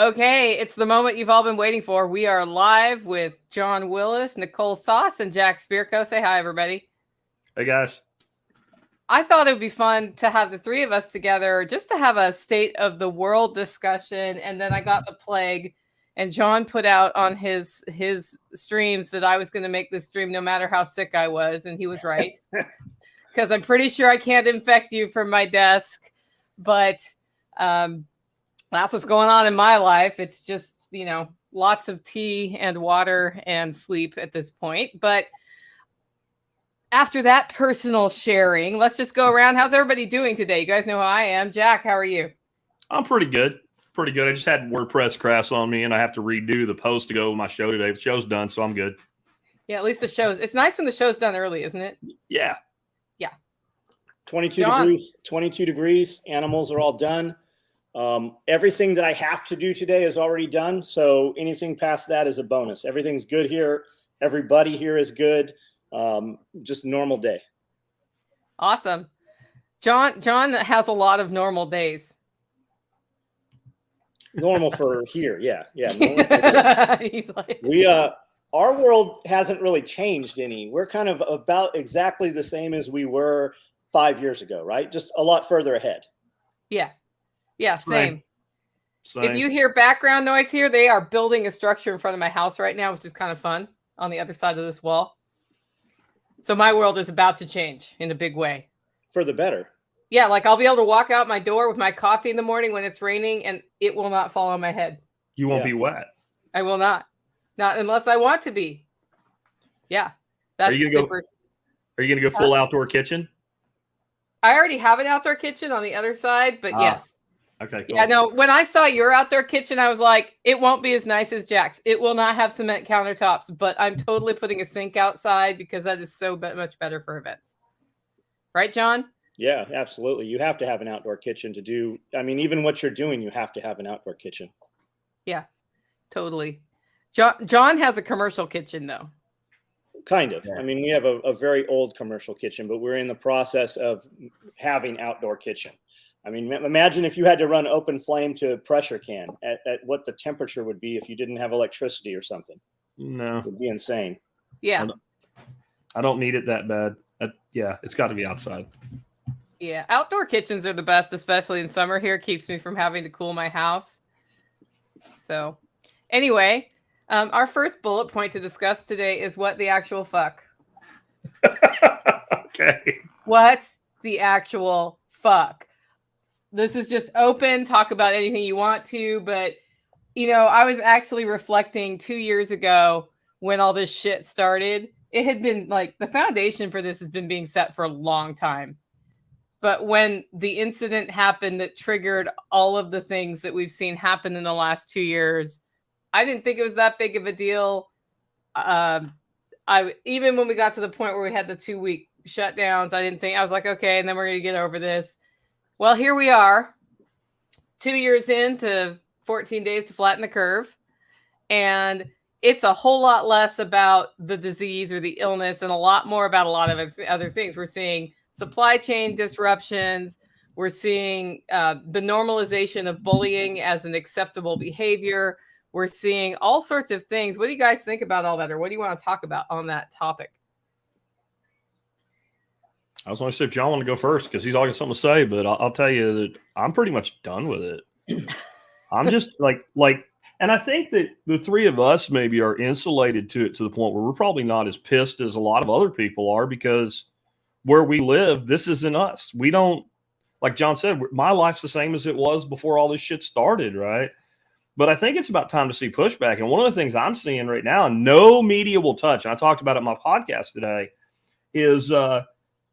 Okay, it's the moment you've all been waiting for. We are live with John Willis, Nicole Sauce, and Jack Spirko. Say hi, everybody. Hey, guys. I thought it would be fun to have the three of us together just to have a state of the world discussion. And then I got the plague, and John put out on his streams that I was going to make this stream no matter how sick I was. And he was right, because I'm pretty sure I can't infect you from my desk. But that's what's going on in my life. It's just, lots of tea and water and sleep at this point. But after that personal sharing, let's just go around. How's everybody doing today? You guys know how I am. Jack, how are you? I'm pretty good. Pretty good. I just had WordPress crash on me, and I have to redo the post to go with my show today. The show's done, so I'm good. Yeah, at least the show's. It's nice when the show's done early, isn't it? Yeah. Yeah. 22 degrees. 22 degrees. Animals are all done. Everything that I have to do today is already done. So anything past that is a bonus. Everything's good here. Everybody here is good. Just a normal day. Awesome. John has a lot of normal days. Normal for here. Yeah. Normal for here. Our world hasn't really changed any. We're kind of about exactly the same as we were 5 years ago, right? Just a lot further ahead. Yeah, same. If you hear background noise here, they are building a structure in front of my house right now, which is kind of fun on the other side of this wall. So my world is about to change in a big way. For the better. Yeah, like I'll be able to walk out my door with my coffee in the morning when it's raining, and it will not fall on my head. You won't be wet. I will not. Not unless I want to be. Yeah. Are you going to go full outdoor kitchen? I already have an outdoor kitchen on the other side, but yes. Okay, cool. Yeah, no, when I saw your outdoor kitchen, I was like, it won't be as nice as Jack's. It will not have cement countertops, but I'm totally putting a sink outside because that is so much better for events. Right, John? Yeah, absolutely. You have to have an outdoor kitchen to do. I mean, even what you're doing, you have to have an outdoor kitchen. Yeah, totally. John has a commercial kitchen, though. Kind of. Yeah. I mean, we have a very old commercial kitchen, but we're in the process of having outdoor kitchen. I mean, imagine if you had to run open flame to a pressure can at what the temperature would be if you didn't have electricity or something. No. It would be insane. Yeah. I don't need it that bad. It's got to be outside. Yeah. Outdoor kitchens are the best, especially in summer here. It keeps me from having to cool my house. So anyway, our first bullet point to discuss today is what the actual fuck. Okay. What the actual fuck. This is just open. Talk about anything you want to. But, I was actually reflecting 2 years ago when all this shit started. It had been like the foundation for this has been being set for a long time. But when the incident happened that triggered all of the things that we've seen happen in the last 2 years, I didn't think it was that big of a deal. Even when we got to the point where we had the 2-week shutdowns, I was like, okay, and then we're going to get over this. Well, here we are, 2 years into 14 days to flatten the curve. And it's a whole lot less about the disease or the illness and a lot more about a lot of other things. We're seeing supply chain disruptions. We're seeing the normalization of bullying as an acceptable behavior. We're seeing all sorts of things. What do you guys think about all that? Or what do you want to talk about on that topic? I was going to say if John wanted to go first because he's always something to say, but I'll tell you that I'm pretty much done with it. I'm just like, and I think that the three of us maybe are insulated to it to the point where we're probably not as pissed as a lot of other people are because where we live, this isn't us. We don't, like John said, my life's the same as it was before all this shit started, right? But I think it's about time to see pushback. And one of the things I'm seeing right now, and no media will touch, and I talked about it in my podcast today, is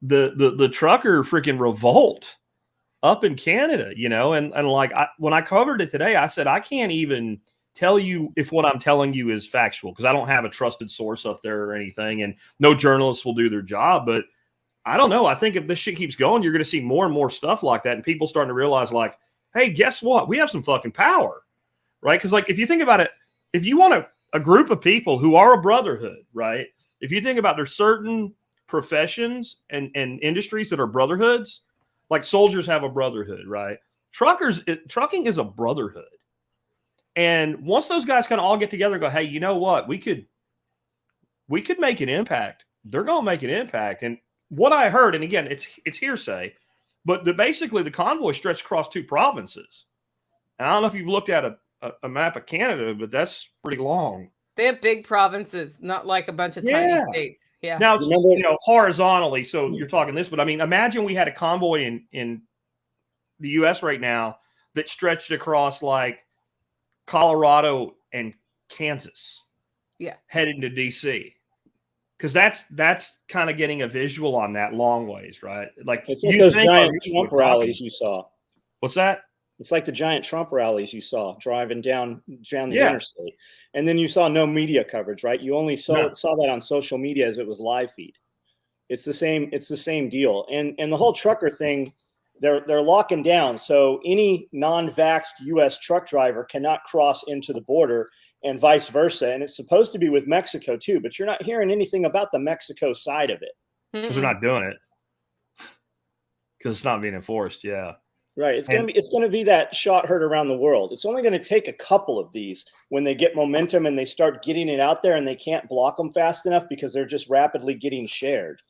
the trucker freaking revolt up in Canada, and like when I covered it today, I said, I can't even tell you if what I'm telling you is factual because I don't have a trusted source up there or anything. And no journalists will do their job, but I don't know. I think if this shit keeps going, you're going to see more and more stuff like that. And people starting to realize like, hey, guess what? We have some fucking power, right? Because like, if you think about it, if you want a group of people who are a brotherhood, right? If you think about there's certain professions and industries that are brotherhoods, like soldiers have a brotherhood, right? Trucking is a brotherhood. And once those guys kind of all get together and go, hey, you know what? We could make an impact. They're going to make an impact. And what I heard, and again, it's hearsay, but basically the convoy stretched across 2 provinces. And I don't know if you've looked at a map of Canada, but that's pretty long. They have big provinces, not like a bunch of tiny states. Yeah. Now, it's, horizontally, so you're talking this, but I mean, imagine we had a convoy in the U.S. right now that stretched across like Colorado and Kansas. Yeah. Heading to D.C. Because that's kind of getting a visual on that long ways, right? Like it's like those giant Trump rallies you saw. What's that? It's like the giant Trump rallies you saw driving down the interstate. And then you saw no media coverage, right? You only saw that on social media as it was live feed. It's the same deal. And the whole trucker thing, they're locking down. So any non-vaxxed US truck driver cannot cross into the border and vice versa. And it's supposed to be with Mexico too, but you're not hearing anything about the Mexico side of it. Because they're not doing it. Because it's not being enforced. Yeah. Right. It's going to be that shot heard around the world. It's only going to take a couple of these when they get momentum and they start getting it out there, and they can't block them fast enough because they're just rapidly getting shared.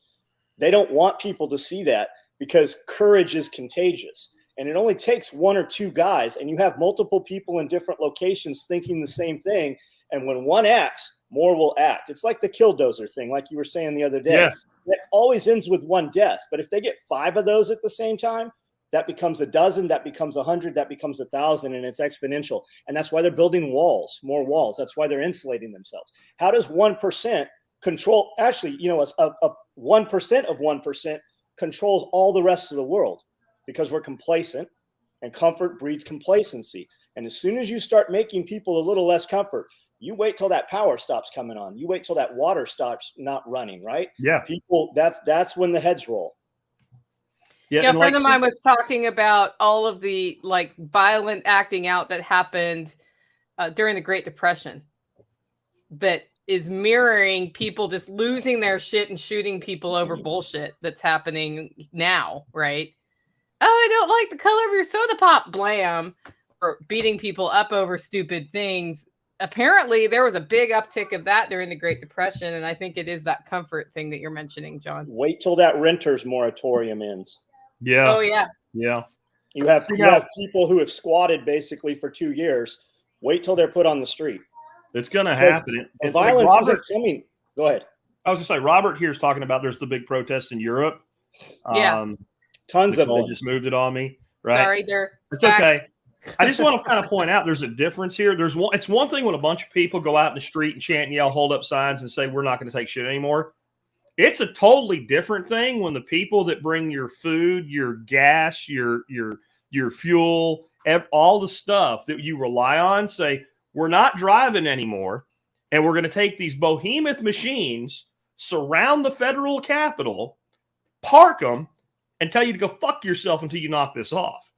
They don't want people to see that because courage is contagious. And it only takes 1 or 2 guys, and you have multiple people in different locations thinking the same thing. And when one acts, more will act. It's like the killdozer thing, like you were saying the other day. Yeah. It always ends with 1 death. But if they get 5 of those at the same time, that becomes a dozen, that becomes 100, that becomes 1,000, and it's exponential. And that's why they're building walls, more walls. That's why they're insulating themselves. How does 1% control? Actually, a 1% of 1% controls all the rest of the world, because we're complacent, and comfort breeds complacency. And as soon as you start making people a little less comfort, you wait till that power stops coming on. You wait till that water stops not running, right? Yeah. People, that's when the heads roll. Yeah, a friend of mine was talking about all of the like violent acting out that happened during the Great Depression that is mirroring people just losing their shit and shooting people over bullshit that's happening now, right? Oh, I don't like the color of your soda pop, blam, or beating people up over stupid things. Apparently, there was a big uptick of that during the Great Depression, and I think it is that comfort thing that you're mentioning, John. Wait till that renters moratorium ends. Yeah. Oh, yeah. Yeah. You have people who have squatted basically for 2 years. Wait till they're put on the street. It's going to happen. The violence isn't coming. Go ahead. I was going to say, Robert here is talking about there's the big protests in Europe. Yeah. Tons Nicole of them. Just moved it on me. Right. Sorry, it's okay. I just want to kind of point out there's a difference here. It's one thing when a bunch of people go out in the street and chant and yell, hold up signs and say, we're not going to take shit anymore. It's a totally different thing when the people that bring your food, your gas, your fuel, all the stuff that you rely on say, we're not driving anymore, and we're going to take these behemoth machines, surround the federal capitol, park them, and tell you to go fuck yourself until you knock this off.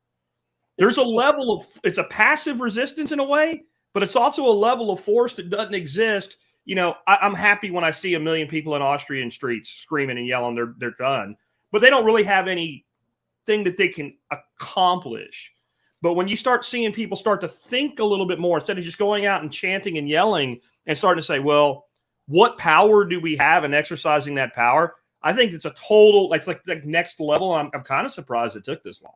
There's a level of, it's a passive resistance in a way, but it's also a level of force that doesn't exist. I'm happy when I see 1 million people in Austrian streets screaming and yelling they're done, but they don't really have anything that they can accomplish. But when you start seeing people start to think a little bit more, instead of just going out and chanting and yelling and starting to say, well, what power do we have in exercising that power? I think it's it's like the next level. I'm kind of surprised it took this long.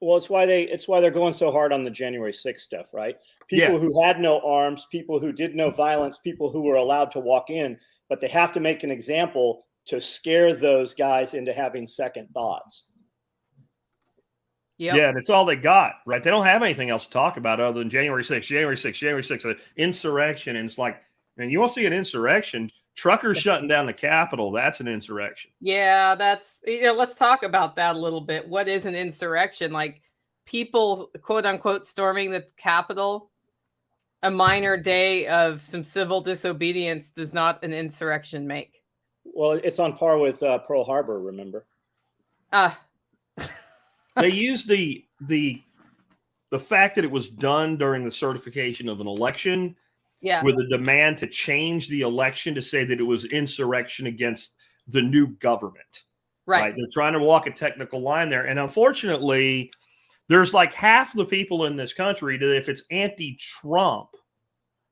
Well, it's why they're going so hard on the January 6th stuff, right? People who had no arms, people who did no violence, people who were allowed to walk in, but they have to make an example to scare those guys into having second thoughts. Yep. Yeah, and it's all they got, right? They don't have anything else to talk about other than January 6th, an insurrection. And it's like, man, you want to see an insurrection? Truckers shutting down the Capitol, that's an insurrection. Yeah, that's, let's talk about that a little bit. What is an insurrection? Like people, quote unquote, storming the Capitol, a minor day of some civil disobedience does not an insurrection make. Well, it's on par with Pearl Harbor, remember? They used the fact that it was done during the certification of an election with a demand to change the election to say that it was insurrection against the new government. Right. They're trying to walk a technical line there. And unfortunately, There's like half the people in this country that if it's anti-Trump,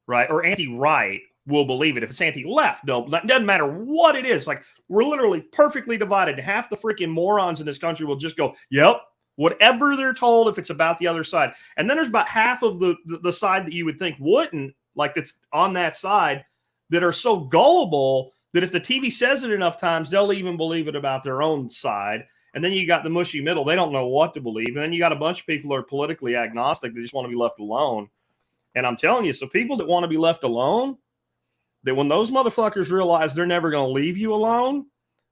right, or anti-right, will believe it. If it's anti-left, no, it doesn't matter what it is. Like, we're literally perfectly divided. Half the freaking morons in this country will just go, yep, whatever they're told if it's about the other side. And then there's about half of the side that you would think wouldn't, like that's on that side, that are so gullible that if the TV says it enough times, they'll even believe it about their own side. And then you got the mushy middle. They don't know what to believe. And then you got a bunch of people who are politically agnostic. They just want to be left alone. And I'm telling you, so people that want to be left alone, that when those motherfuckers realize they're never going to leave you alone,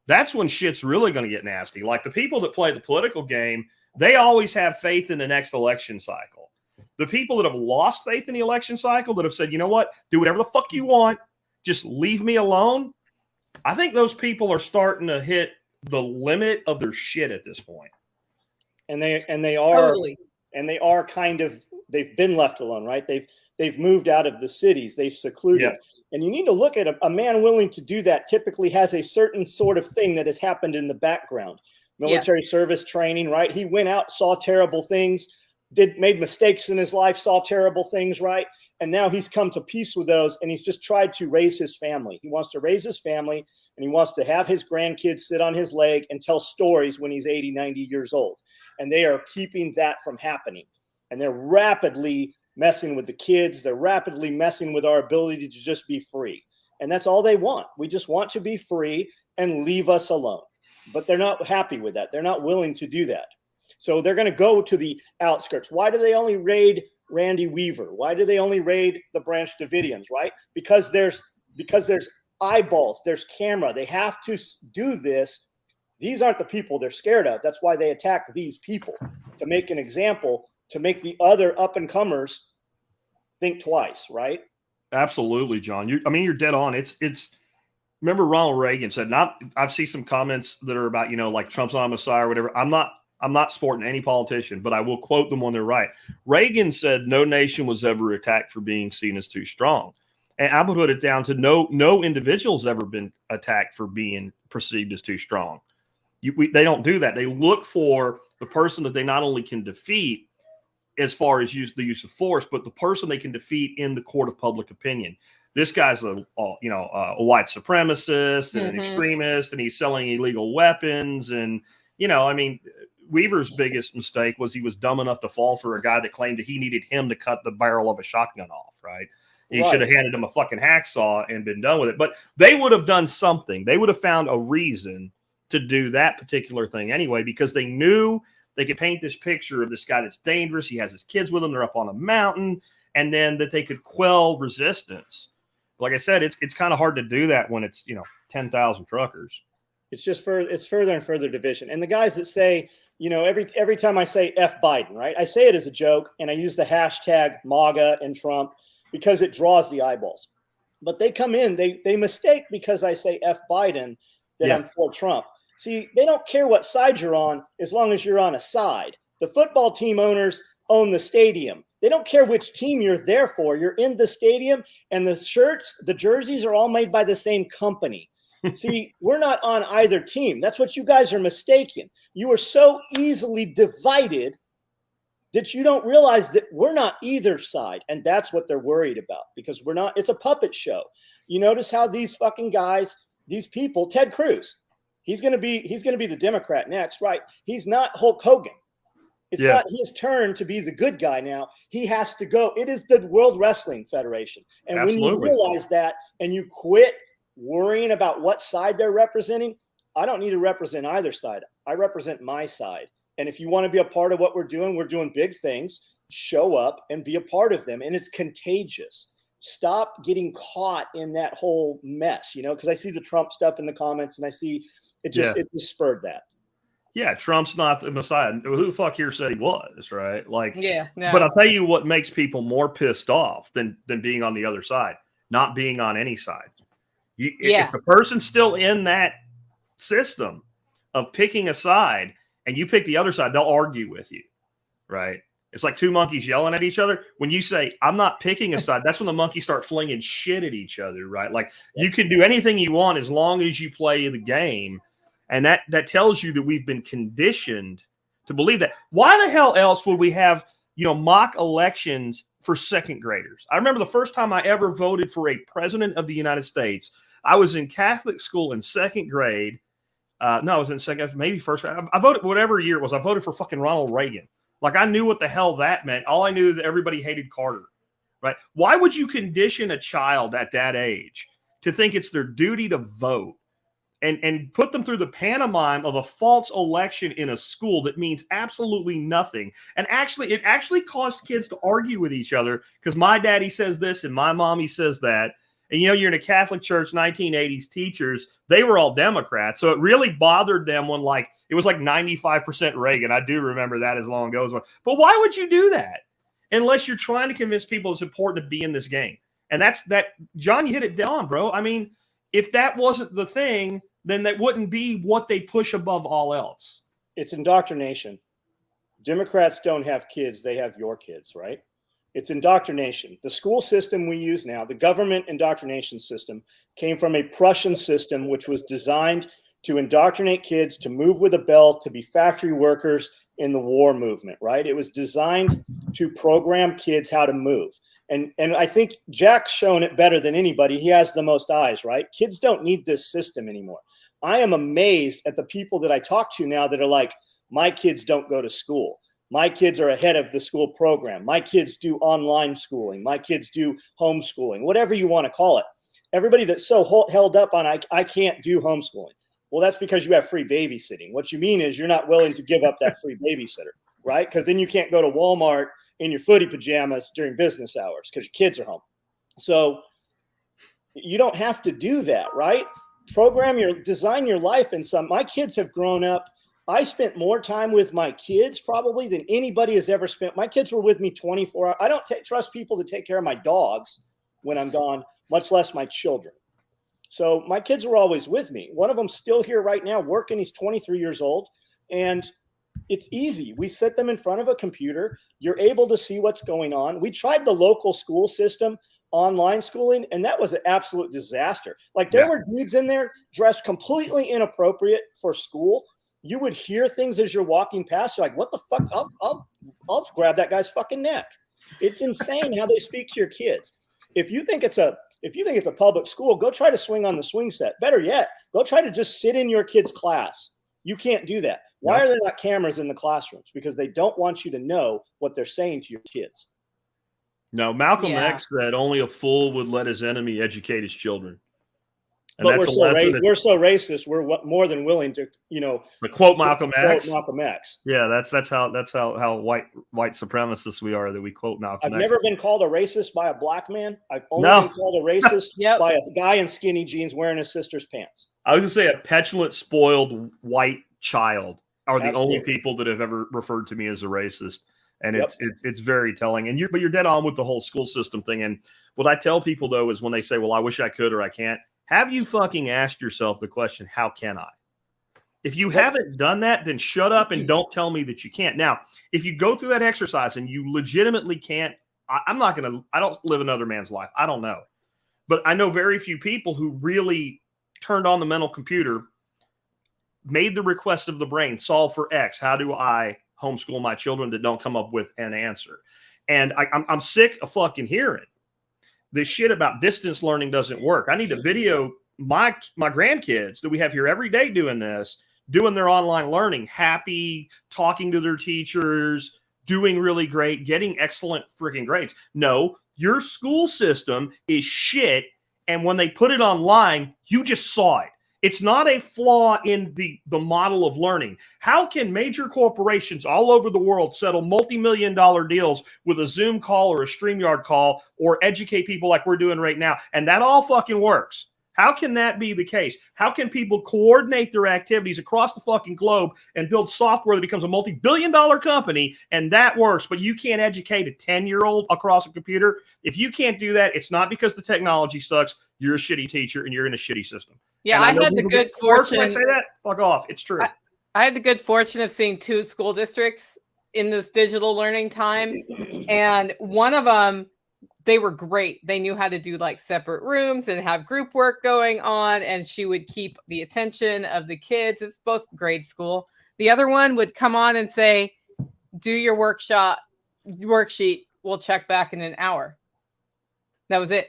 that's when shit's really going to get nasty. Like the people that play the political game, they always have faith in the next election cycle. The people that have lost faith in the election cycle, that have said, you know what, do whatever the fuck you want, just leave me alone. I think those people are starting to hit the limit of their shit at this point. And they are Totally. and they are kind of, they've been left alone, right? They've moved out of the cities, they've secluded. Yeah. And you need to look at a man willing to do that typically has a certain sort of thing that has happened in the background. Military service training, right? He went out, saw terrible things, made mistakes in his life, saw terrible things, right? And now he's come to peace with those, and he's just tried to raise his family. He wants to raise his family, and he wants to have his grandkids sit on his leg and tell stories when he's 80, 90 years old. And they are keeping that from happening. And they're rapidly messing with the kids. They're rapidly messing with our ability to just be free. And that's all they want. We just want to be free and leave us alone. But they're not happy with that. They're not willing to do that. So they're going to go to the outskirts. Why do they only raid Randy Weaver? Why do they only raid the Branch Davidians, right? Because there's eyeballs, there's camera. They have to do this. These aren't the people they're scared of. That's why they attack these people, to make an example, to make the other up-and-comers think twice, right? Absolutely, John. You're dead on. It's. Remember Ronald Reagan said, I've seen some comments that are about, like Trump's not a messiah or whatever. I'm not sporting any politician, but I will quote them when they're right. Reagan said no nation was ever attacked for being seen as too strong. And I would put it down to no individual's ever been attacked for being perceived as too strong. They don't do that. They look for the person that they not only can defeat as far as the use of force, but the person they can defeat in the court of public opinion. This guy's a white supremacist and an extremist, and he's selling illegal weapons. And, Weaver's biggest mistake was he was dumb enough to fall for a guy that claimed that he needed him to cut the barrel of a shotgun off, right? He should have handed him a fucking hacksaw and been done with it. But they would have done something. They would have found a reason to do that particular thing anyway, because they knew they could paint this picture of this guy that's dangerous. He has his kids with him. They're up on a mountain. And then that they could quell resistance. Like I said, it's kind of hard to do that when it's 10,000 truckers. It's just further and further division. And the guys that say, every time I say F Biden, right? I say it as a joke, and I use the hashtag MAGA and Trump because it draws the eyeballs. But they come in, they mistake because I say F Biden that I'm for Trump. See, they don't care what side you're on as long as you're on a side. The football team owners own the stadium. They don't care which team you're there for. You're in the stadium, and the shirts, the jerseys are all made by the same company. See, we're not on either team. That's what you guys are mistaken. You are so easily divided that you don't realize that we're not either side. And that's what they're worried about, because we're not. It's a puppet show. You notice how these fucking guys, these people, Ted Cruz, he's going to be the Democrat next, right? He's not Hulk Hogan. It's not his turn to be the good guy now. He has to go. It is the World Wrestling Federation. And when you realize that and you quit worrying about what side they're representing, I don't need to represent either side. I represent my side. And if you want to be a part of what we're doing big things, show up and be a part of them. And it's contagious. Stop getting caught in that whole mess, because I see the Trump stuff in the comments, and I see it just spurred that. Yeah, Trump's not the Messiah. Who the fuck here said he was, right? Like, But I'll tell you what makes people more pissed off than being on the other side, not being on any side. If the person's still in that system of picking a side and you pick the other side, they'll argue with you, right? It's like two monkeys yelling at each other. When you say, I'm not picking a side, that's when the monkeys start flinging shit at each other, right? Like, you can do anything you want as long as you play the game. And that tells you that we've been conditioned to believe that. Why the hell else would we have, mock elections for second graders? I remember the first time I ever voted for a president of the United States. I was in Catholic school in second grade. No, I was in second, maybe first grade. I voted whatever year it was. I voted for fucking Ronald Reagan. Like, I knew what the hell that meant. All I knew is that everybody hated Carter, right? Why would you condition a child at that age to think it's their duty to vote and put them through the pantomime of a false election in a school that means absolutely nothing? And it actually caused kids to argue with each other because my daddy says this and my mommy says that. And, you're in a Catholic church, 1980s teachers, they were all Democrats. So it really bothered them when, it was 95% Reagan. I do remember that as long ago as well. But why would you do that? Unless you're trying to convince people it's important to be in this game. And John, you hit it down, bro. I mean, if that wasn't the thing, then that wouldn't be what they push above all else. It's indoctrination. Democrats don't have kids. They have your kids, right? It's indoctrination. The school system we use now, the government indoctrination system, came from a Prussian system, which was designed to indoctrinate kids to move with a belt, to be factory workers in the war movement, right? It was designed to program kids how to move. And I think Jack's shown it better than anybody. He has the most eyes, right? Kids don't need this system anymore. I am amazed at the people that I talk to now that are like, my kids don't go to school. My kids are ahead of the school program. My kids do online schooling. My kids do homeschooling, whatever you want to call it. Everybody that's so held up on, I can't do homeschooling. Well, that's because you have free babysitting. What you mean is you're not willing to give up that free babysitter, right? Because then you can't go to Walmart in your footy pajamas during business hours because your kids are home. So you don't have to do that, right? Design your life in some. My kids have grown up. I spent more time with my kids probably than anybody has ever spent. My kids were with me 24 hours. I don't trust people to take care of my dogs when I'm gone, much less my children. So my kids were always with me. One of them's still here right now working. He's 23 years old. And it's easy. We sit them in front of a computer. You're able to see what's going on. We tried the local school system, online schooling, and that was an absolute disaster. There were dudes in there dressed completely inappropriate for school. You would hear things as you're walking past. You're like, what the fuck? I'll grab that guy's fucking neck. It's insane how they speak to your kids. If you think it's a public school, go try to swing on the swing set. Better yet, go try to just sit in your kid's class. You can't do that. Why are there not cameras in the classrooms? Because they don't want you to know what they're saying to your kids. No, Malcolm X said only a fool would let his enemy educate his children. And but we're so racist. We're more than willing to, quote Malcolm X. Quote Malcolm X. Yeah, that's how white supremacists we are, that we quote Malcolm X. I've never been called a racist by a black man. I've only been called a racist by a guy in skinny jeans wearing his sister's pants. I was going to say a petulant, spoiled white child are the only people that have ever referred to me as a racist. And it's very telling. And you're dead on with the whole school system thing. And what I tell people, though, is when they say, well, I wish I could or I can't, have you fucking asked yourself the question, how can I? If you haven't done that, then shut up and don't tell me that you can't. Now, if you go through that exercise and you legitimately can't, I don't live another man's life. I don't know. But I know very few people who really turned on the mental computer, made the request of the brain, solve for X. How do I homeschool my children that don't come up with an answer? And I'm sick of fucking hearing this shit about distance learning doesn't work. I need to video my grandkids that we have here every day doing their online learning, happy, talking to their teachers, doing really great, getting excellent freaking grades. No, your school system is shit. And when they put it online, you just saw it. It's not a flaw in the model of learning. How can major corporations all over the world settle multi-million-dollar deals with a Zoom call or a StreamYard call or educate people like we're doing right now? And that all fucking works. How can that be the case? How can people coordinate their activities across the fucking globe and build software that becomes a multi-billion-dollar company and that works, but you can't educate a 10-year-old across a computer? If you can't do that, it's not because the technology sucks. You're a shitty teacher and you're in a shitty system. Yeah, I had the good fortune. When I say that, fuck off. It's true. I had the good fortune of seeing 2 school districts in this digital learning time. And one of them, they were great. They knew how to do separate rooms and have group work going on. And she would keep the attention of the kids. It's both grade school. The other one would come on and say, do your worksheet. We'll check back in an hour. That was it.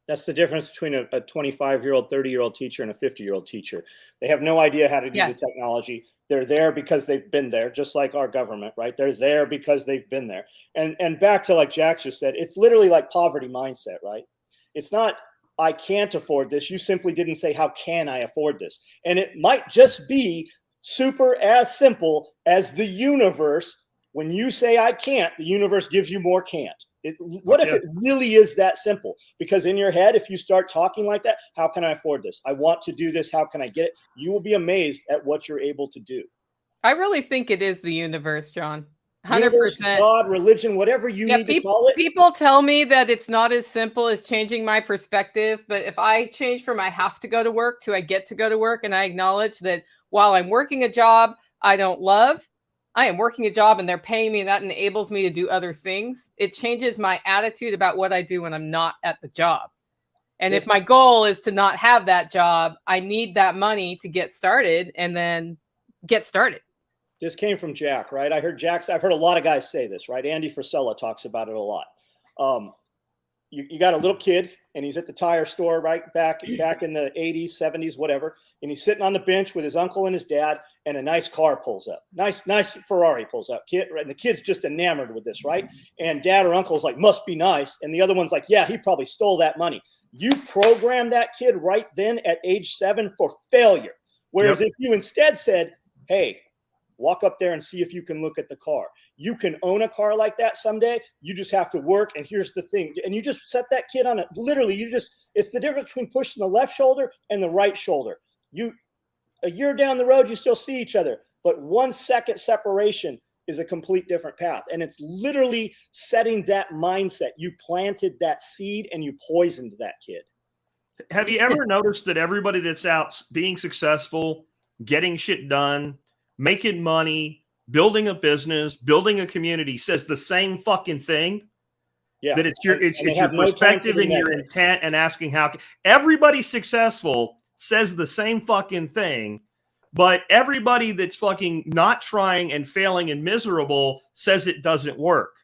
That's the difference between a 25-year-old, 30-year-old teacher and a 50-year-old teacher. They have no idea how to do the technology. They're there because they've been there, just like our government, right? They're there because they've been there. And back to like Jack just said, it's literally like poverty mindset, right? It's not, I can't afford this. You simply didn't say, how can I afford this? And it might just be super as simple as the universe. When you say I can't, the universe gives you more can't. What if it really is that simple? Because in your head, if you start talking like that, how can I afford this? I want to do this. How can I get it? You will be amazed at what you're able to do. I really think it is the universe, John. 100%. Universe, God, religion, whatever you need to call it. People tell me that it's not as simple as changing my perspective. But if I change from I have to go to work to I get to go to work, and I acknowledge that while I'm working a job I don't love, I am working a job and they're paying me, and that enables me to do other things. It changes my attitude about what I do when I'm not at the job. And if my goal is to not have that job, I need that money to get started and then get started. This came from Jack, right? I've heard a lot of guys say this, right? Andy Frisella talks about it a lot. You got a little kid and he's at the tire store back in the 80s, 70s, whatever. And he's sitting on the bench with his uncle and his dad, and a nice car pulls up. Nice Ferrari pulls up. And the kid's just enamored with this, right? And dad or uncle's like, must be nice. And the other one's like, yeah, he probably stole that money. You program that kid right then at age 7 for failure. Whereas if you instead said, hey, walk up there and see if you can look at the car. You can own a car like that someday. You just have to work. And here's the thing. And you just set that kid on it. Literally, it's the difference between pushing the left shoulder and the right shoulder. A year down the road, you still see each other. But 1 second separation is a complete different path. And it's literally setting that mindset. You planted that seed and you poisoned that kid. Have you ever noticed that everybody that's out being successful, getting shit done, making money, building a business, building a community says the same fucking thing? Yeah. That it's your perspective and your intent and asking how. Everybody successful says the same fucking thing, but everybody that's fucking not trying and failing and miserable says it doesn't work.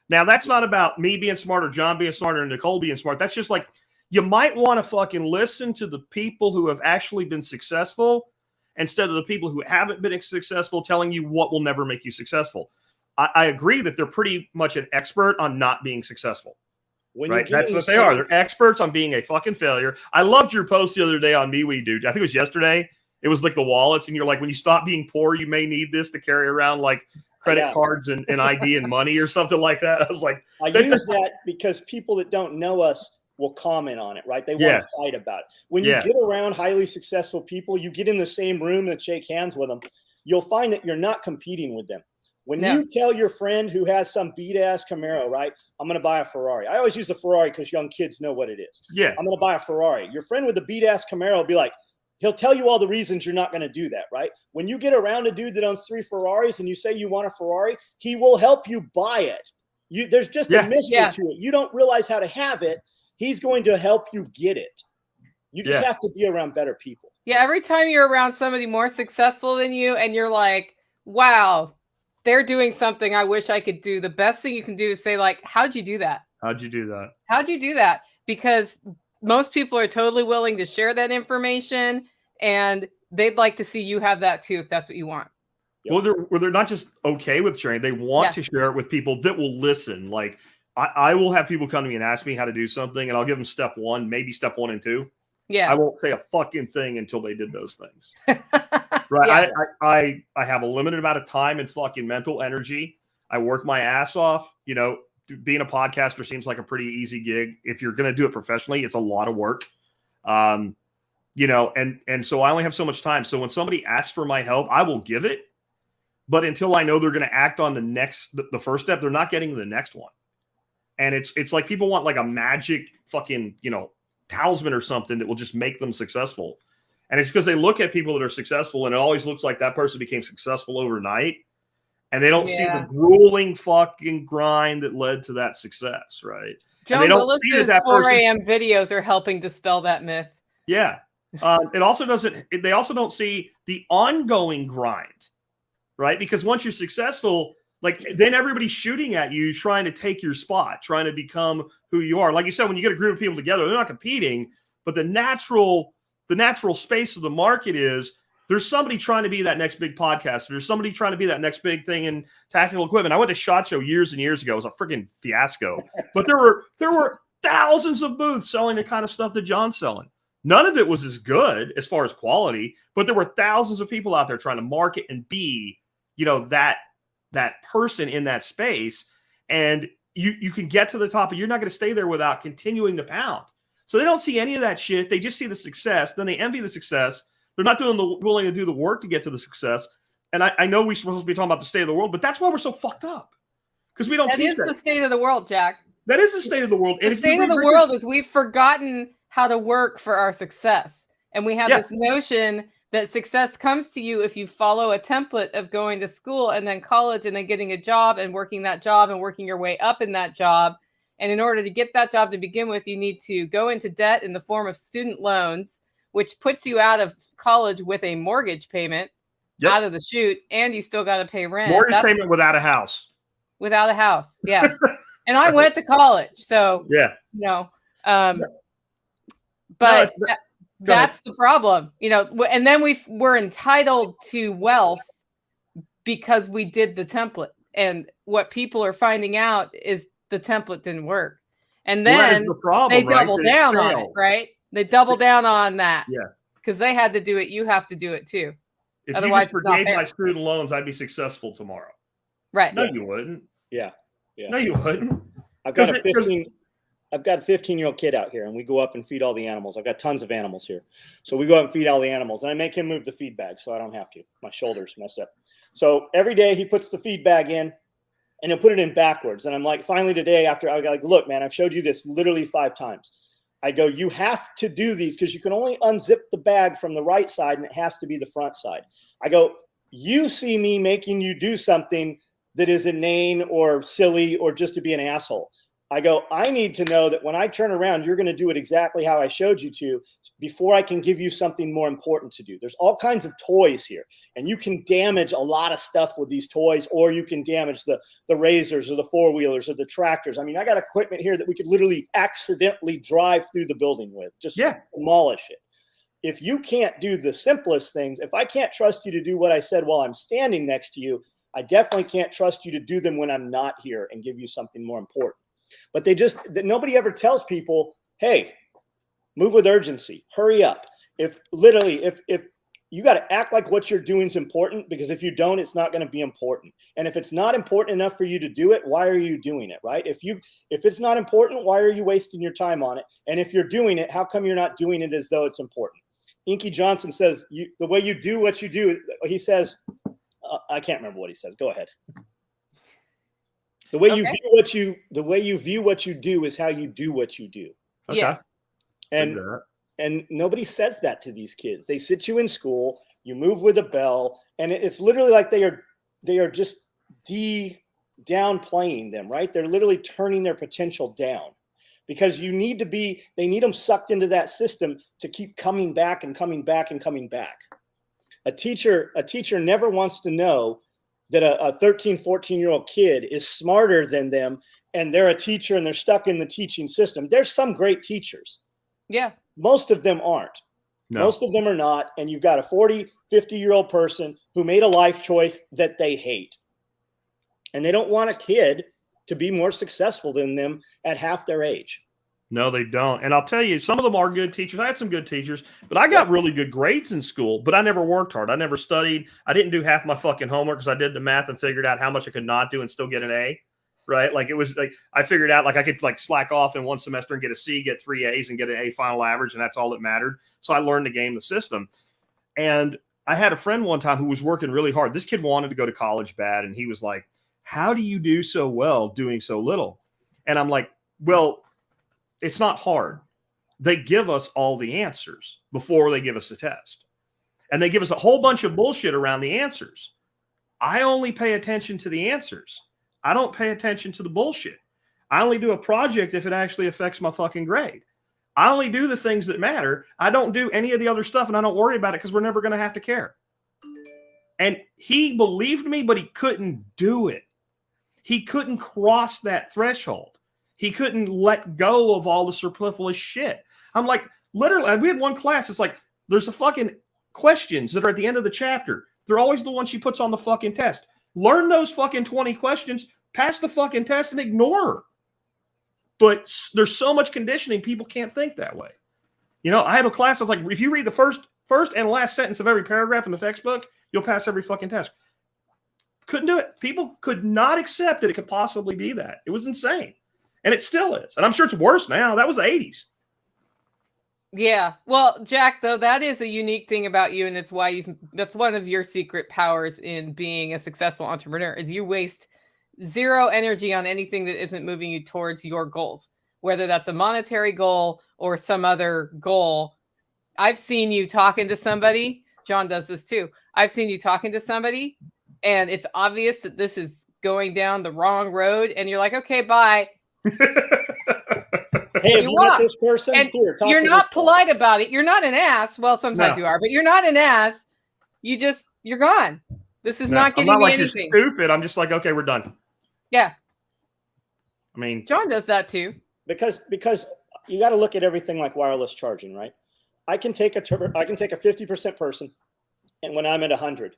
Now, that's not about me being smart or John being smart or Nicole being smart. That's just like, you might want to fucking listen to the people who have actually been successful instead of the people who haven't been successful telling you what will never make you successful. I agree that they're pretty much an expert on not being successful. Right? That's what they are. They're experts on being a fucking failure. I loved your post the other day on MeWe, dude. I think it was yesterday. It was like the wallets, and you're like, when you stop being poor, you may need this to carry around like credit cards and ID and money or something like that. I was like, I use that because people that don't know us will comment on it, right? They want to fight about it. When you get around highly successful people, you get in the same room and shake hands with them, you'll find that you're not competing with them. When you tell your friend who has some beat-ass Camaro, right, I'm going to buy a Ferrari. I always use the Ferrari because young kids know what it is. Yeah. I'm going to buy a Ferrari. Your friend with the beat-ass Camaro will be like, he'll tell you all the reasons you're not going to do that, right? When you get around a dude that owns 3 Ferraris and you say you want a Ferrari, he will help you buy it. There's just a mystery to it. You don't realize how to have it. He's going to help you get it. You just have to be around better people. Yeah, every time you're around somebody more successful than you and you're like, wow, they're doing something I wish I could do, the best thing you can do is say, like, how'd you do that? How'd you do that? How'd you do that? Because most people are totally willing to share that information, and they'd like to see you have that too, if that's what you want. Well, they're not just okay with sharing. They want to share it with people that will listen. Like, I will have people come to me and ask me how to do something, and I'll give them step 1, maybe step 1 and 2. Yeah. I won't say a fucking thing until they did those things. Right. Yeah. I have a limited amount of time and fucking mental energy. I work my ass off. You know, being a podcaster seems like a pretty easy gig. If you're going to do it professionally, it's a lot of work. You know, and so I only have so much time. So when somebody asks for my help, I will give it. But until I know they're going to act on the first step, they're not getting the next one. And it's like people want like a magic fucking, you know, talisman or something that will just make them successful. And it's because they look at people that are successful and it always looks like that person became successful overnight. And they don't see the grueling fucking grind that led to that success, right? John Willis's 4 a.m. videos are helping dispel that myth. Yeah. They also don't see the ongoing grind right? Because once you're successful, like then everybody's shooting at you, trying to take your spot, trying to become who you are. Like you said, when you get a group of people together, they're not competing, but the natural space of the market is there's somebody trying to be that next big podcaster. There's somebody trying to be that next big thing in tactical equipment. I went to SHOT Show years and years ago. It was a freaking fiasco, but there were thousands of booths selling the kind of stuff that John's selling. None of it was as good as far as quality, but there were thousands of people out there trying to market and be, that person in that space. And you can get to the top, and you're not going to stay there without continuing to pound. So they don't see any of that shit. They just see the success. Then they envy the success. They're not willing to do the work to get to the success. And I know we're supposed to be talking about the state of the world, but that's why we're so fucked up. Because we don't teach that. That is the state of the world, Jack. That is the state of the world. The state of the world is we've forgotten how to work for our success. And we have this notion that success comes to you if you follow a template of going to school and then college and then getting a job and working that job and working your way up in that job. And in order to get that job to begin with, you need to go into debt in the form of student loans, which puts you out of college with a mortgage payment out of the chute, and you still got to pay rent. Mortgage payment without a house. Without a house, yeah. And I went to college, so but that's the problem, and then we're entitled to wealth because we did the template. And what people are finding out is the template didn't work. And then they double down on it, right? They double down on that. Yeah. Because they had to do it. You have to do it too. If otherwise, you just forgave my student loans, I'd be successful tomorrow. Right. No, you wouldn't. Yeah. No, you wouldn't. I've got a 15-year-old kid out here, and we go up and feed all the animals. I've got tons of animals here. So we go up and feed all the animals, and I make him move the feed bag so I don't have to. My shoulder's messed up. So every day he puts the feed bag in, and he'll put it in backwards. And I'm like, finally today, after I was like, look, man, I've showed you this literally 5 times. I go, you have to do these because you can only unzip the bag from the right side, and it has to be the front side. I go, you see me making you do something that is inane or silly or just to be an asshole. I go, I need to know that when I turn around, you're going to do it exactly how I showed you to before I can give you something more important to do. There's all kinds of toys here, and you can damage a lot of stuff with these toys, or you can damage the razors or the 4-wheelers or the tractors. I mean, I got equipment here that we could literally accidentally drive through the building with, just demolish it. If you can't do the simplest things, if I can't trust you to do what I said while I'm standing next to you, I definitely can't trust you to do them when I'm not here and give you something more important. But nobody ever tells people, hey, move with urgency, hurry up. If you got to act like what you're doing is important, because if you don't, it's not going to be important. And if it's not important enough for you to do it, why are you doing it, right? If it's not important, why are you wasting your time on it? And if you're doing it, how come you're not doing it as though it's important? Inky Johnson says, the way you do what you do, he says, I can't remember what he says. Go ahead. The way you view what you do is how you do what you do. Okay. Yeah. And nobody says that to these kids. They sit you in school, you move with a bell, and it's literally like they are just downplaying them, right? They're literally turning their potential down, because they need them sucked into that system to keep coming back and coming back and coming back. A teacher never wants to know that a 13, 14-year-old kid is smarter than them, and they're a teacher and they're stuck in the teaching system. There's some great teachers. Yeah. Most of them aren't. No. Most of them are not. And you've got a 40, 50-year-old person who made a life choice that they hate. And they don't want a kid to be more successful than them at half their age. No, they don't. And I'll tell you, some of them are good teachers. I had some good teachers, but I got really good grades in school, but I never worked hard. I never studied. I didn't do half my fucking homework because I did the math and figured out how much I could not do and still get an A, right? Like it was like, I figured out like I could like slack off in one semester and get a C, get 3 A's and get an A final average. And that's all that mattered. So I learned to game the system. And I had a friend one time who was working really hard. This kid wanted to go to college bad. And he was like, how do you do so well doing so little? And I'm like, well, it's not hard. They give us all the answers before they give us the test. And they give us a whole bunch of bullshit around the answers. I only pay attention to the answers. I don't pay attention to the bullshit. I only do a project if it actually affects my fucking grade. I only do the things that matter. I don't do any of the other stuff, and I don't worry about it because we're never going to have to care. And he believed me, but he couldn't do it. He couldn't cross that threshold. He couldn't let go of all the superfluous shit. I'm like, literally, we had one class. It's like, there's the fucking questions that are at the end of the chapter. They're always the ones she puts on the fucking test. Learn those fucking 20 questions, pass the fucking test, and ignore her. But there's so much conditioning, people can't think that way. You know, I had a class, I was like, if you read the first and last sentence of every paragraph in the textbook, you'll pass every fucking test. Couldn't do it. People could not accept that it could possibly be that. It was insane. And it still is. And I'm sure it's worse now. That was the 80s. Yeah. Well, Jack, though, that is a unique thing about you. And it's why that's one of your secret powers in being a successful entrepreneur is you waste zero energy on anything that isn't moving you towards your goals, whether that's a monetary goal or some other goal. I've seen you talking to somebody. John does this too. I've seen you talking to somebody and it's obvious that this is going down the wrong road. And you're like, okay, bye. Hey, you met this person? And you're not polite about it. You're not an ass. Well, sometimes you are, but you're not an ass. You're gone. This is not getting me anything. You're stupid. I'm just like, okay, we're done. Yeah. I mean, John does that too. Because you got to look at everything like wireless charging, right? I can take a 50% person, and when I'm at 100,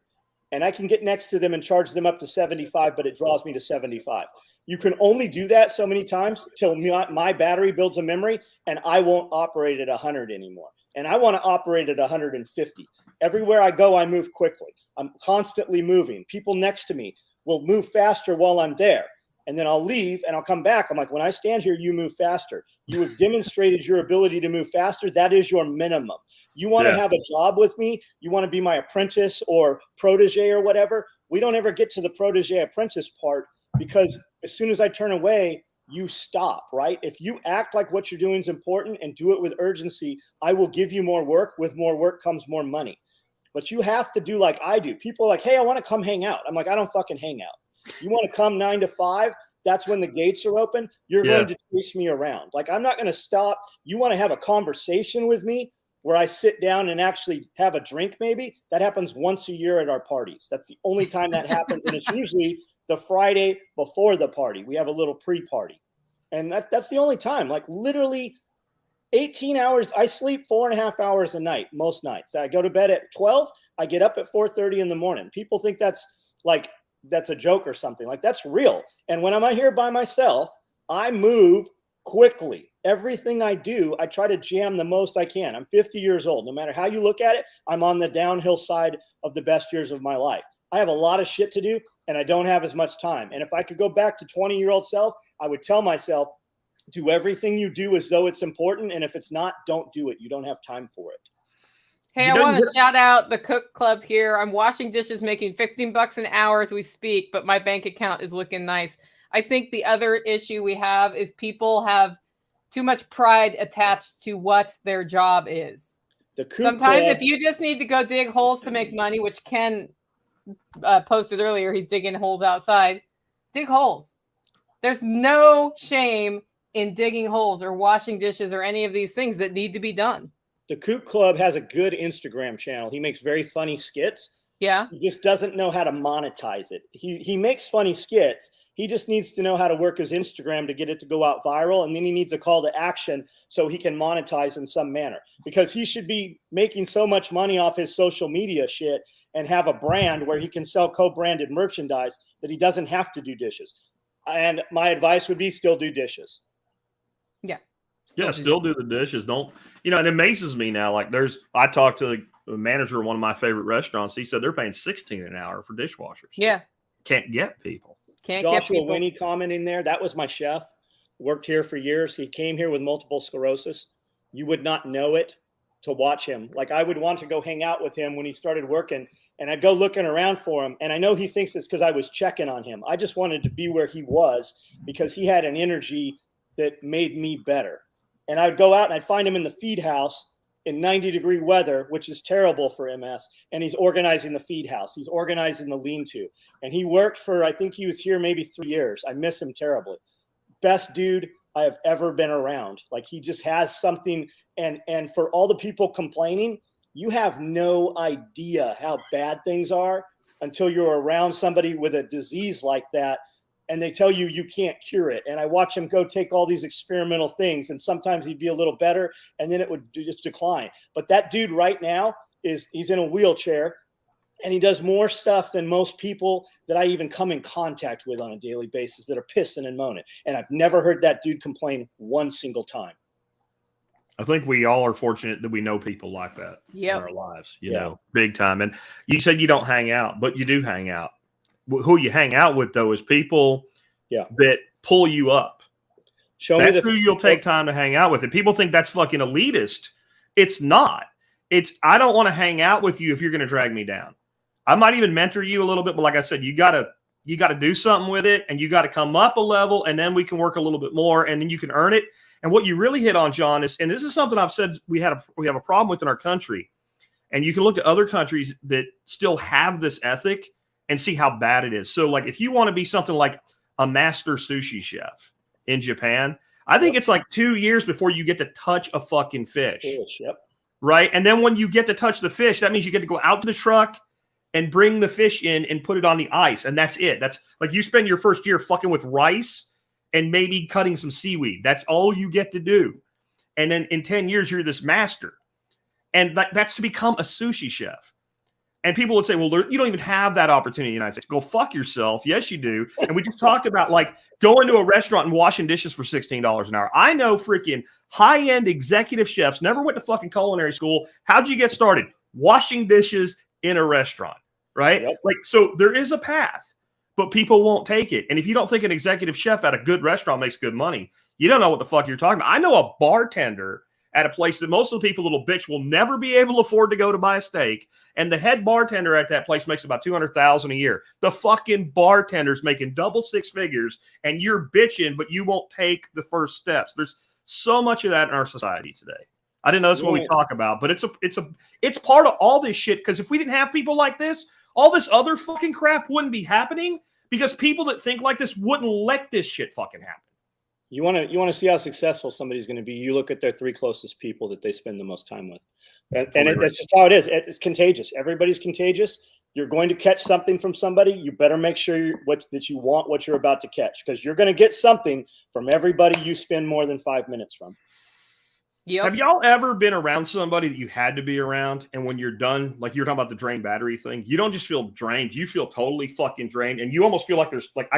and I can get next to them and charge them up to 75, but it draws me to 75. You can only do that so many times till my battery builds a memory, and I won't operate at 100 anymore. And I want to operate at 150. Everywhere I go, I move quickly. I'm constantly moving. People next to me will move faster while I'm there. And then I'll leave and I'll come back. I'm like, when I stand here, you move faster. You have demonstrated your ability to move faster. That is your minimum. You want to have a job with me? You want to be my apprentice or protege or whatever? We don't ever get to the protege apprentice part because as soon as I turn away, you stop, right? If you act like what you're doing is important and do it with urgency, I will give you more work. With more work comes more money. But you have to do like I do. People are like, hey, I want to come hang out. I'm like, I don't fucking hang out. You want to come 9 to 5? That's when the gates are open. You're going to chase me around. Like, I'm not going to stop. You want to have a conversation with me where I sit down and actually have a drink maybe? That happens once a year at our parties. That's the only time that happens. And it's usually the Friday before the party. We have a little pre-party. And that's the only time. Like, literally 18 hours. I sleep 4.5 hours a night most nights. I go to bed at 12. I get up at 4:30 in the morning. People think that's a joke or something. Like, that's real. And when I'm out here by myself, I move quickly. Everything I do, I try to jam the most I can. I'm 50 years old. No matter how you look at it, I'm on the downhill side of the best years of my life. I have a lot of shit to do and I don't have as much time. And if I could go back to 20-year-old self, I would tell myself, do everything you do as though it's important. And if it's not, don't do it. You don't have time for it. Hey, I want to shout out the Cook Club here. I'm washing dishes, making $15 an hour as we speak, but my bank account is looking nice. I think the other issue we have is people have too much pride attached to what their job is. Sometimes if you just need to go dig holes to make money, which Ken posted earlier, he's digging holes outside. Dig holes. There's no shame in digging holes or washing dishes or any of these things that need to be done. The Kook Club has a good Instagram channel. He makes very funny skits. Yeah. He just doesn't know how to monetize it. He makes funny skits. He just needs to know how to work his Instagram to get it to go out viral. And then he needs a call to action so he can monetize in some manner, because he should be making so much money off his social media shit and have a brand where he can sell co-branded merchandise that he doesn't have to do dishes. And my advice would be still do dishes. Yeah. Still do the dishes. Don't, it amazes me now. Like I talked to the manager of one of my favorite restaurants. He said they're paying $16 an hour for dishwashers. Yeah. Can't get people. Joshua Winnie commenting there. That was my chef. Worked here for years. He came here with multiple sclerosis. You would not know it to watch him. Like, I would want to go hang out with him when he started working, and I'd go looking around for him. And I know he thinks it's because I was checking on him. I just wanted to be where he was because he had an energy that made me better. And I'd go out and I'd find him in the feed house in 90-degree weather, which is terrible for MS. And he's organizing the feed house. He's organizing the lean-to. And he worked for, I think he was here maybe 3 years. I miss him terribly. Best dude I have ever been around. Like, he just has something. And for all the people complaining, you have no idea how bad things are until you're around somebody with a disease like that, and they tell you can't cure it. And I watch him go take all these experimental things, and sometimes he'd be a little better, and then it would just decline. But that dude right now he's in a wheelchair, and he does more stuff than most people that I even come in contact with on a daily basis that are pissing and moaning. And I've never heard that dude complain one single time. I think we all are fortunate that we know people like that in our lives, you know, big time. And you said you don't hang out, but you do hang out. Who you hang out with, though, is people that pull you up. That's who you'll take time to hang out with. And people think that's fucking elitist. It's not. It's, I don't want to hang out with you if you're going to drag me down. I might even mentor you a little bit, but like I said, you got to do something with it, and you got to come up a level, and then we can work a little bit more, and then you can earn it. And what you really hit on, John, is, and this is something I've said we have a problem with in our country, and you can look at other countries that still have this ethic and see how bad it is. So, like, if you want to be something like a master sushi chef in Japan, I think it's like 2 years before you get to touch a fucking fish. Right? And then when you get to touch the fish, that means you get to go out to the truck and bring the fish in and put it on the ice. And that's it. That's like you spend your first year fucking with rice and maybe cutting some seaweed. That's all you get to do. And then in 10 years, you're this master. And that's to become a sushi chef. And people would say, well, you don't even have that opportunity in the United States. Go fuck yourself. Yes, you do. And we just talked about like going to a restaurant and washing dishes for $16 an hour. I know freaking high-end executive chefs, never went to fucking culinary school. How'd you get started? Washing dishes in a restaurant, right? Like, so there is a path, but people won't take it. And if you don't think an executive chef at a good restaurant makes good money, you don't know what the fuck you're talking about. I know a bartender at a place that most of the people, little bitch, will never be able to afford to go to buy a steak. And the head bartender at that place makes about $200,000 a year. The fucking bartender's making double six figures, and you're bitching, but you won't take the first steps. There's so much of that in our society today. I didn't know that's what we talk about, but it's part of all this shit. Because if we didn't have people like this, all this other fucking crap wouldn't be happening, because people that think like this wouldn't let this shit fucking happen. You want to see how successful somebody's going to be. You look at their three closest people that they spend the most time with, and it's just how it is. It's contagious. Everybody's contagious. You're going to catch something from somebody. You better make sure that you want what you're about to catch, because you're going to get something from everybody you spend more than 5 minutes from. Have y'all ever been around somebody that you had to be around, and when you're done, like you're talking about the drained battery thing, you don't just feel drained, you feel totally fucking drained, and you almost feel like there's like,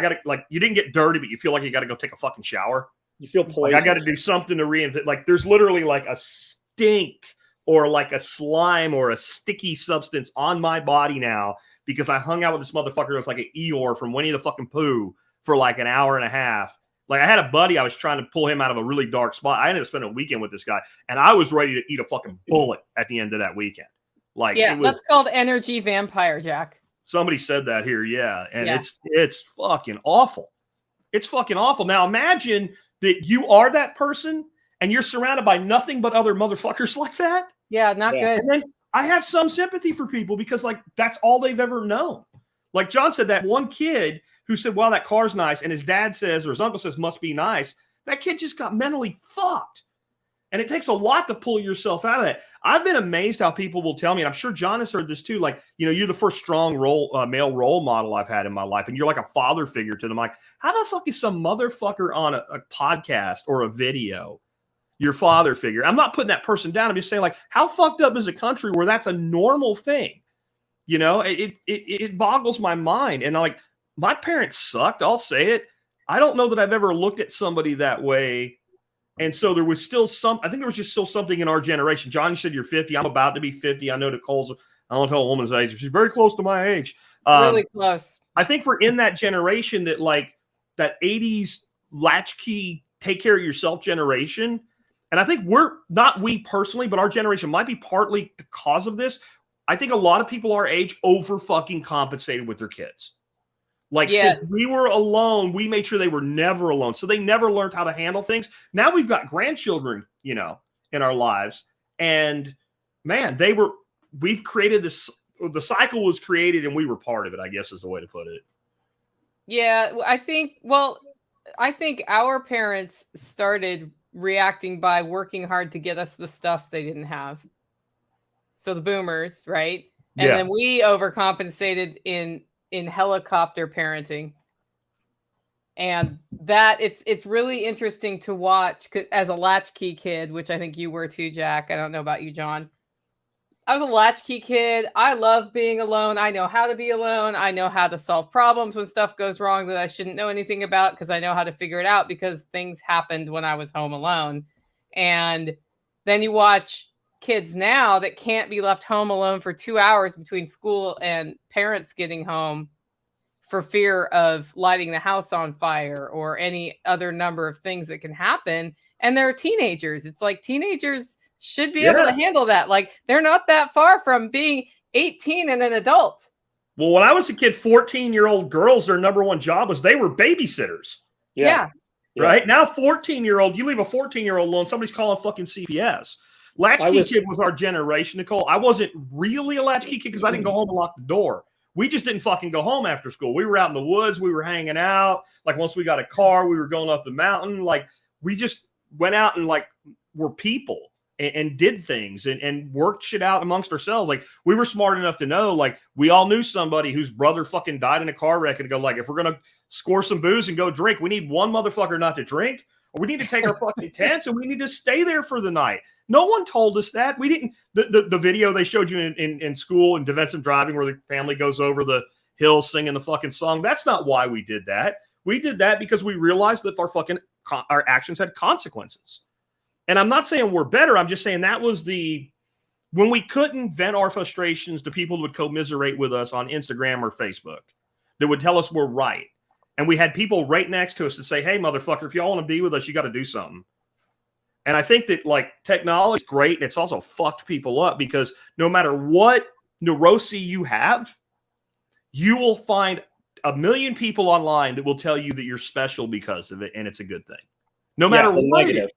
you didn't get dirty, but you feel like you got to go take a fucking shower. You feel poisoned. Like I got to do something to reinvent. Like there's literally like a stink or like a slime or a sticky substance on my body now because I hung out with this motherfucker that was like an Eeyore from Winnie the fucking Pooh for like an hour and a half. Like I had a buddy, I was trying to pull him out of a really dark spot. I ended up spending a weekend with this guy, and I was ready to eat a fucking bullet at the end of that weekend. Like, that's called energy vampire, Jack. Somebody said that here, and it's fucking awful. It's fucking awful. Now imagine that you are that person, and you're surrounded by nothing but other motherfuckers like that. Yeah, not good. And then I have some sympathy for people because like that's all they've ever known. Like John said, that one kid who said, wow, that car's nice, and his dad says, or his uncle says, must be nice. That kid just got mentally fucked. And it takes a lot to pull yourself out of that. I've been amazed how people will tell me, and I'm sure John has heard this too, like, you're the first strong male role model I've had in my life, and you're like a father figure to them. Like, how the fuck is some motherfucker on a podcast or a video your father figure? I'm not putting that person down. I'm just saying, like, how fucked up is a country where that's a normal thing? It boggles my mind. And like, my parents sucked. I'll say it. I don't know that I've ever looked at somebody that way. And so there was still I think there was just still something in our generation. John, you said you're 50. I'm about to be 50. I know Nicole's, I don't tell a woman's age. She's very close to my age. Really close. I think we're in that generation that like that 80s latchkey, take care of yourself generation. And I think we personally, but our generation might be partly because of this. I think a lot of people our age over fucking compensated with their kids. Like, since we were alone, we made sure they were never alone. So they never learned how to handle things. Now we've got grandchildren, in our lives. And man, we've created this, the cycle was created and we were part of it, I guess is the way to put it. Yeah, I think our parents started reacting by working hard to get us the stuff they didn't have. So the boomers, right? And then we overcompensated in helicopter parenting. And that it's really interesting to watch as a latchkey kid, which I think you were too, Jack. I don't know about you, John. I was a latchkey kid. I love being alone. I know how to be alone. I know how to solve problems when stuff goes wrong that I shouldn't know anything about, because I know how to figure it out because things happened when I was home alone. And then you watch kids now that can't be left home alone for 2 hours between school and parents getting home for fear of lighting the house on fire or any other number of things that can happen. And they're teenagers. It's like teenagers should be able to handle that. Like, they're not that far from being 18 and an adult. Well, when I was a kid, 14-year-old girls, their number one job was they were babysitters. Yeah. Right? Now, 14-year-old, you leave a 14-year-old alone, somebody's calling fucking CPS. Latchkey kid was our generation, Nicole. I wasn't really a latchkey kid because I didn't go home and lock the door. We just didn't fucking go home after school. We were out in the woods. We were hanging out. Like, once we got a car, we were going up the mountain. Like, we just went out and, like, were people. And did things and worked shit out amongst ourselves. Like, we were smart enough to know, like, we all knew somebody whose brother fucking died in a car wreck and go, like, if we're going to score some booze and go drink, we need one motherfucker not to drink, or we need to take our fucking tents and we need to stay there for the night. No one told us that. We didn't. The video they showed you in school in defensive driving where the family goes over the hill singing the fucking song. That's not why we did that. We did that because we realized that our actions had consequences. And I'm not saying we're better. I'm just saying that was when we couldn't vent our frustrations to people who would commiserate with us on Instagram or Facebook that would tell us we're right. And we had people right next to us that say, hey, motherfucker, if y'all want to be with us, you got to do something. And I think that, like, technology is great. It's also fucked people up because no matter what neuroses you have, you will find a million people online that will tell you that you're special because of it. And it's a good thing. No matter what. Negative.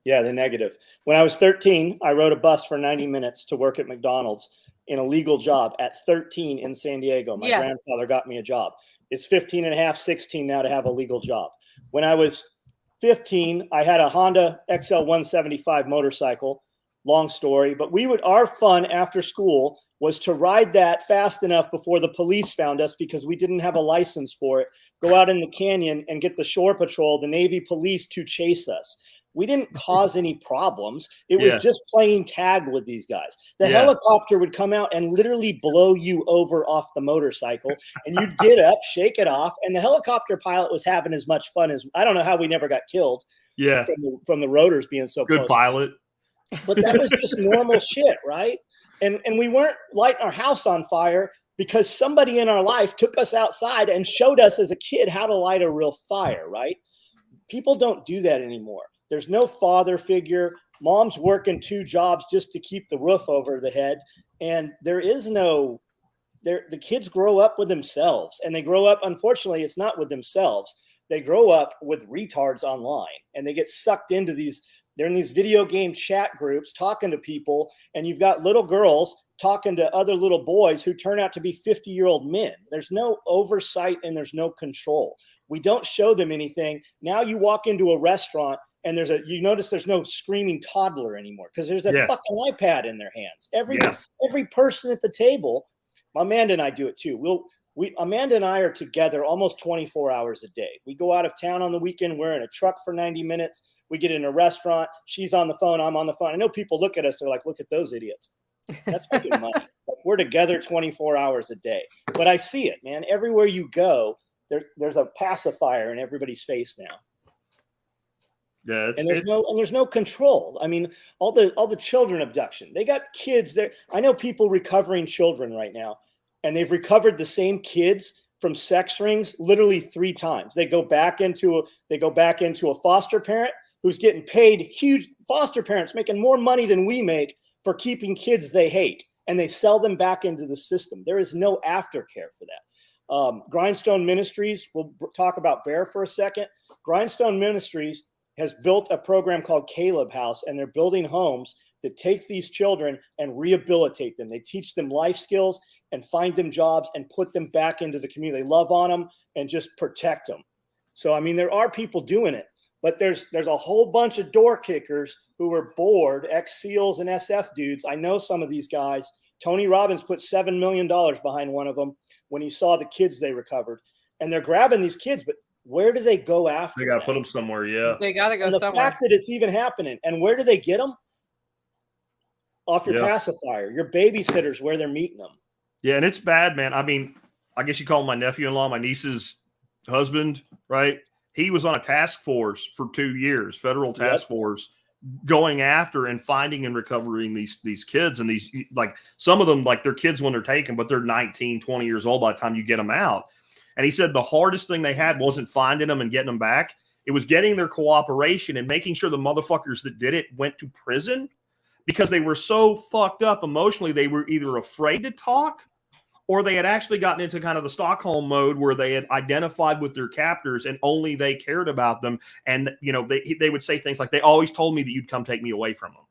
Yeah, the negative. When I was 13, I rode a bus for 90 minutes to work at McDonald's in a legal job at 13 in San Diego. My grandfather got me a job. It's 15 and a half, 16 now to have a legal job. When I was 15, I had a Honda XL 175 motorcycle. Long story, but our fun after school was to ride that fast enough before the police found us because we didn't have a license for it. Go out in the canyon and get the shore patrol, the Navy police, to chase us. We didn't cause any problems. It was just playing tag with these guys. The helicopter would come out and literally blow you over off the motorcycle, and you'd get up, shake it off, and the helicopter pilot was having as much fun as, I don't know how we never got killed. Yeah, from the rotors being so good close. pilot. But that was just normal shit, right? And we weren't lighting our house on fire because somebody in our life took us outside and showed us as a kid how to light a real fire, right? People don't do that anymore. There's no father figure. Mom's working 2 jobs just to keep the roof over the head. And the kids grow up with themselves, and they grow up, unfortunately, it's not with themselves. They grow up with retards online, and they get sucked into they're in these video game chat groups talking to people, and you've got little girls talking to other little boys who turn out to be 50-year-old men. There's no oversight and there's no control. We don't show them anything. Now you walk into a restaurant and you notice there's no screaming toddler anymore because there's a fucking iPad in their hands. Every person at the table, Amanda and I do it too. Amanda and I are together almost 24 hours a day. We go out of town on the weekend. We're in a truck for 90 minutes. We get in a restaurant. She's on the phone. I'm on the phone. I know people look at us. They're like, look at those idiots. That's fucking money. Like, we're together 24 hours a day. But I see it, man. Everywhere you go, there's a pacifier in everybody's face now. Yeah, there's no control. I mean, all the children abduction. They got kids there. I know people recovering children right now, and they've recovered the same kids from sex rings literally 3 times. They go back into a foster parent who's getting paid, huge foster parents making more money than we make for keeping kids they hate, and they sell them back into the system. There is no aftercare for that. Grindstone Ministries, we'll talk about Bear for a second. Grindstone Ministries has built a program called Caleb House, and they're building homes that take these children and rehabilitate them. They teach them life skills and find them jobs and put them back into the community. They love on them and just protect them. So, I mean, there are people doing it, but there's a whole bunch of door kickers who are bored, ex-SEALs and SF dudes. I know some of these guys Tony Robbins put $7 million behind one of them when he saw the kids they recovered. And they're grabbing these kids, but where do they go after? They got to put them somewhere, yeah. They got to go and the somewhere. fact that it's even happening. And where do they get them? Off your pacifier. Your babysitter's where they're meeting them. Yeah, and it's bad, man. I mean, I guess you call him my nephew-in-law, my niece's husband, right? He was on a task force for 2 years, federal task force, going after and finding and recovering these kids. And these, like, some of them, like, they're kids when they're taken, but they're 19, 20 years old by the time you get them out. And he said the hardest thing they had wasn't finding them and getting them back. It was getting their cooperation and making sure the motherfuckers that did it went to prison, because they were so fucked up emotionally. They were either afraid to talk, or they had actually gotten into kind of the Stockholm mode where they had identified with their captors and only they cared about them. And, you know, they would say things like, they always told me that you'd come take me away from them.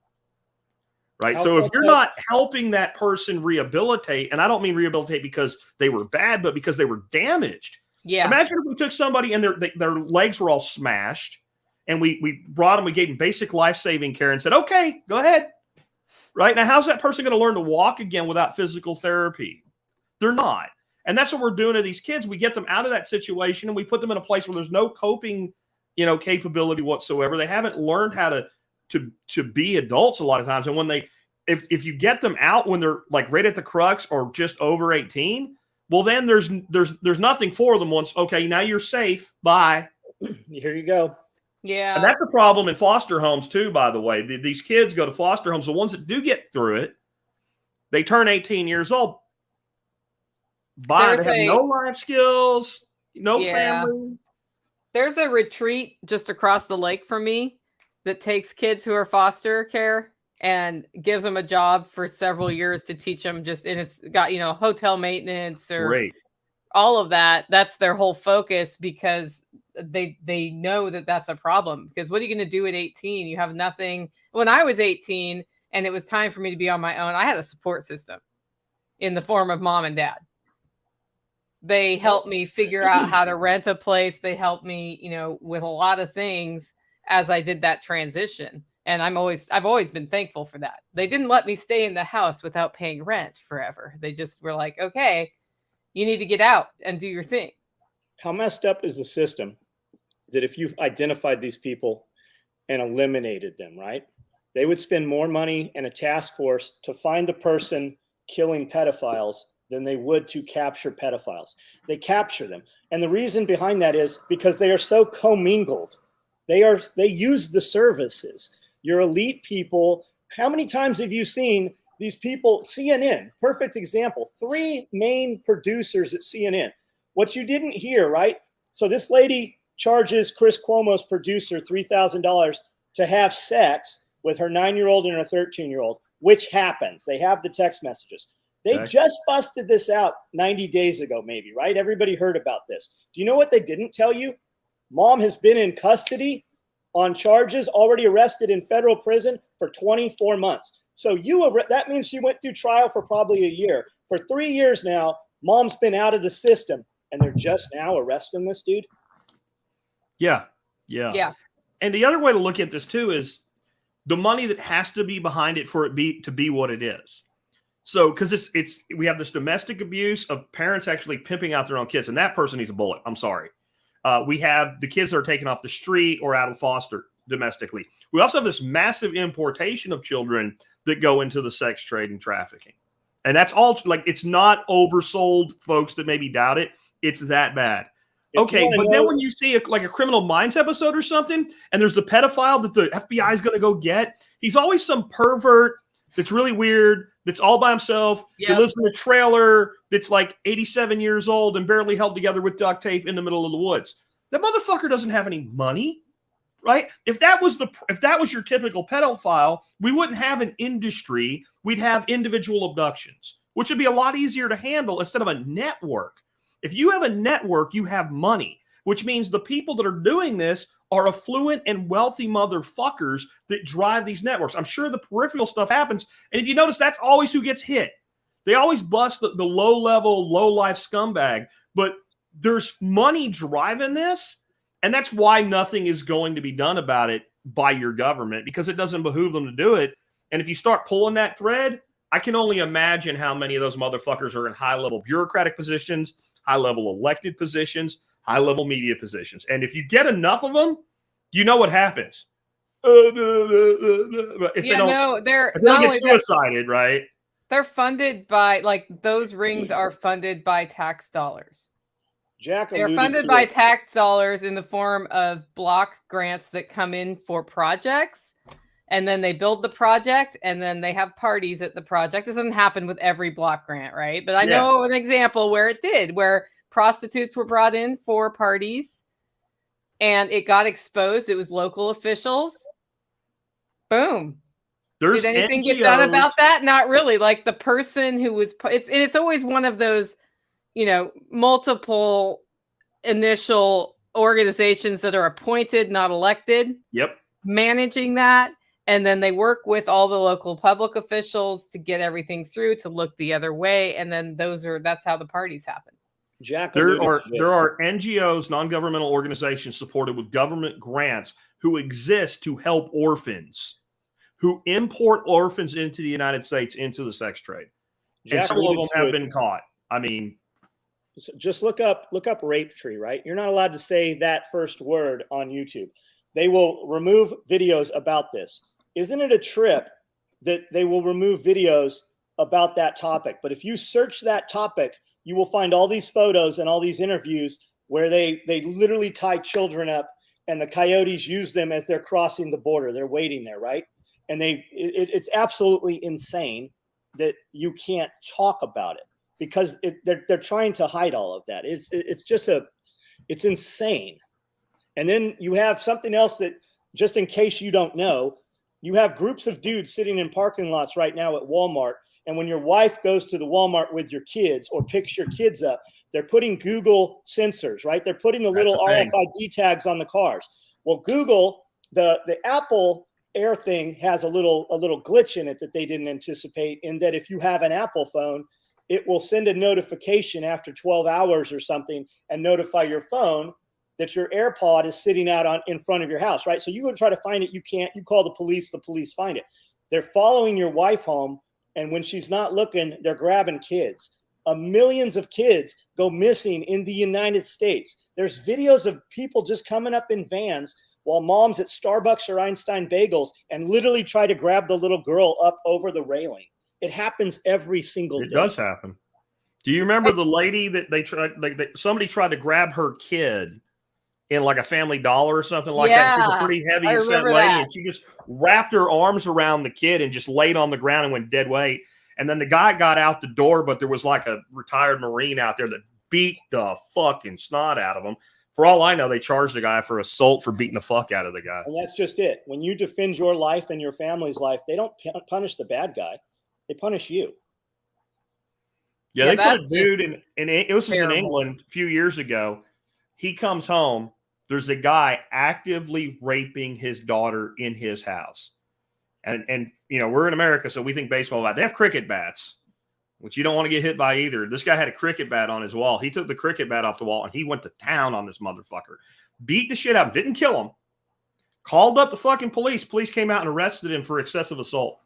Right. So if you're not helping that person rehabilitate, and I don't mean rehabilitate because they were bad, but because they were damaged. Yeah. Imagine if we took somebody and their legs were all smashed, and we brought them, we gave them basic life-saving care and said, okay, go ahead. Right. Now, how's that person going to learn to walk again without physical therapy? They're not. And that's what we're doing to these kids. We get them out of that situation and we put them in a place where there's no coping, you know, capability whatsoever. They haven't learned how to be adults a lot of times. And when if you get them out when they're like right at the crux or just over 18, well, then there's nothing for them once. Okay, now you're safe. Bye. Here you go. Yeah. And that's a problem in foster homes too, by the way. These kids go to foster homes. The ones that do get through it, they turn 18 years old. Bye. They have no life skills, no family. There's a retreat just across the lake from me that takes kids who are foster care and gives them a job for several years to teach them and it's got, you know, hotel maintenance or all of that. That's their whole focus, because they know that that's a problem. Because what are you going to do at 18? You have nothing. When I was 18 and it was time for me to be on my own, I had a support system in the form of mom and dad. They helped me figure out how to rent a place. They helped me, you know, with a lot of things as I did that transition. And I've always been thankful for that. They didn't let me stay in the house without paying rent forever. They just were like, okay, you need to get out and do your thing. How messed up is the system that if you've identified these people and eliminated them, right? They would spend more money and a task force to find the person killing pedophiles than they would to capture pedophiles. They capture them. And the reason behind that is because they are so commingled. They use the services. Your elite people. How many times have you seen these people? CNN, perfect example. 3 main producers at CNN. What you didn't hear, right? So this lady charges Chris Cuomo's producer $3,000 to have sex with her 9-year-old and her 13-year-old, which happens. They have the text messages. They just busted this out 90 days ago, maybe, right? Everybody heard about this. Do you know what they didn't tell you? Mom has been in custody on charges, already arrested in federal prison for 24 months. So that means she went through trial for probably a year. For 3 years now, mom's been out of the system, and they're just now arresting this dude. Yeah. And the other way to look at this too is the money that has to be behind it for it to be what it is. So, because we have this domestic abuse of parents actually pimping out their own kids, and that person needs a bullet. I'm sorry. We have the kids that are taken off the street or out of foster domestically. We also have this massive importation of children that go into the sex trade and trafficking. And that's all, like, it's not oversold, folks that maybe doubt it. It's that bad. Okay, but then when you see a Criminal Minds episode or something, and there's a pedophile that the FBI is going to go get, he's always some pervert that's really weird, that's all by himself, that lives in a trailer, that's like 87 years old and barely held together with duct tape in the middle of the woods. That motherfucker doesn't have any money, right? If that was your typical pedophile, we wouldn't have an industry. We'd have individual abductions, which would be a lot easier to handle instead of a network. If you have a network, you have money, which means the people that are doing this are affluent and wealthy motherfuckers that drive these networks. I'm sure the peripheral stuff happens. And if you notice, that's always who gets hit. They always bust the low-level, low-life scumbag. But there's money driving this, and that's why nothing is going to be done about it by your government, because it doesn't behoove them to do it. And if you start pulling that thread, I can only imagine how many of those motherfuckers are in high-level bureaucratic positions, high-level elected positions, high-level media positions. And if you get enough of them, you know what happens. If they don't get suicided, right? They're funded by, like, those rings are funded by tax dollars. They're funded by tax dollars in the form of block grants that come in for projects. And then they build the project, and then they have parties at the project. It doesn't happen with every block grant, right? But I know an example where it did, where prostitutes were brought in for parties, and it got exposed. It was local officials. Boom. Did anything get done about that? Not really. Like the person who was, it's always one of those, you know, multiple initial organizations that are appointed, not elected. Yep. Managing that. And then they work with all the local public officials to get everything through, to look the other way. And then that's how the parties happen. Jack, there are NGOs, non-governmental organizations supported with government grants who exist to help orphans, who import orphans into the United States into the sex trade. And some of them have been caught. I mean, just look up rape tree, right? You're not allowed to say that first word on YouTube. They will remove videos about this. Isn't it a trip that they will remove videos about that topic? But if you search that topic, you will find all these photos and all these interviews where they literally tie children up, and the coyotes use them as they're crossing the border. They're waiting there, right? And it's absolutely insane that you can't talk about it, because they're trying to hide all of that. It's insane. And then you have something else that, just in case you don't know, you have groups of dudes sitting in parking lots right now at Walmart. And when your wife goes to the Walmart with your kids or picks your kids up, they're putting Google sensors, right? They're putting the little RFID tags on the cars. Well, Google, the Apple Air thing has a little glitch in it that they didn't anticipate, in that if you have an Apple phone, it will send a notification after 12 hours or something and notify your phone that your AirPod is sitting out in front of your house, right? So you go try to find it, you can't. You call the police find it. They're following your wife home, and when she's not looking, they're grabbing kids. Millions of kids go missing in the United States. There's videos of people just coming up in vans while mom's at Starbucks or Einstein Bagels and literally try to grab the little girl up over the railing. It happens every single day. It does happen. Do you remember the lady that somebody tried to grab her kid in like a Family Dollar or something like that? She's a pretty heavy set lady, and she just wrapped her arms around the kid and just laid on the ground and went dead weight. And then the guy got out the door, but there was like a retired Marine out there that beat the fucking snot out of him. For all I know, they charged the guy for assault for beating the fuck out of the guy. And that's just it. When you defend your life and your family's life, they don't punish the bad guy. They punish you. Yeah, they put a dude in it was in England a few years ago. He comes home. There's a guy actively raping his daughter in his house. And you know, we're in America, so we think baseball bat. They have cricket bats, which you don't want to get hit by either. This guy had a cricket bat on his wall. He took the cricket bat off the wall, and he went to town on this motherfucker. Beat the shit out of him. Didn't kill him. Called up the fucking police. Police came out and arrested him for excessive assault.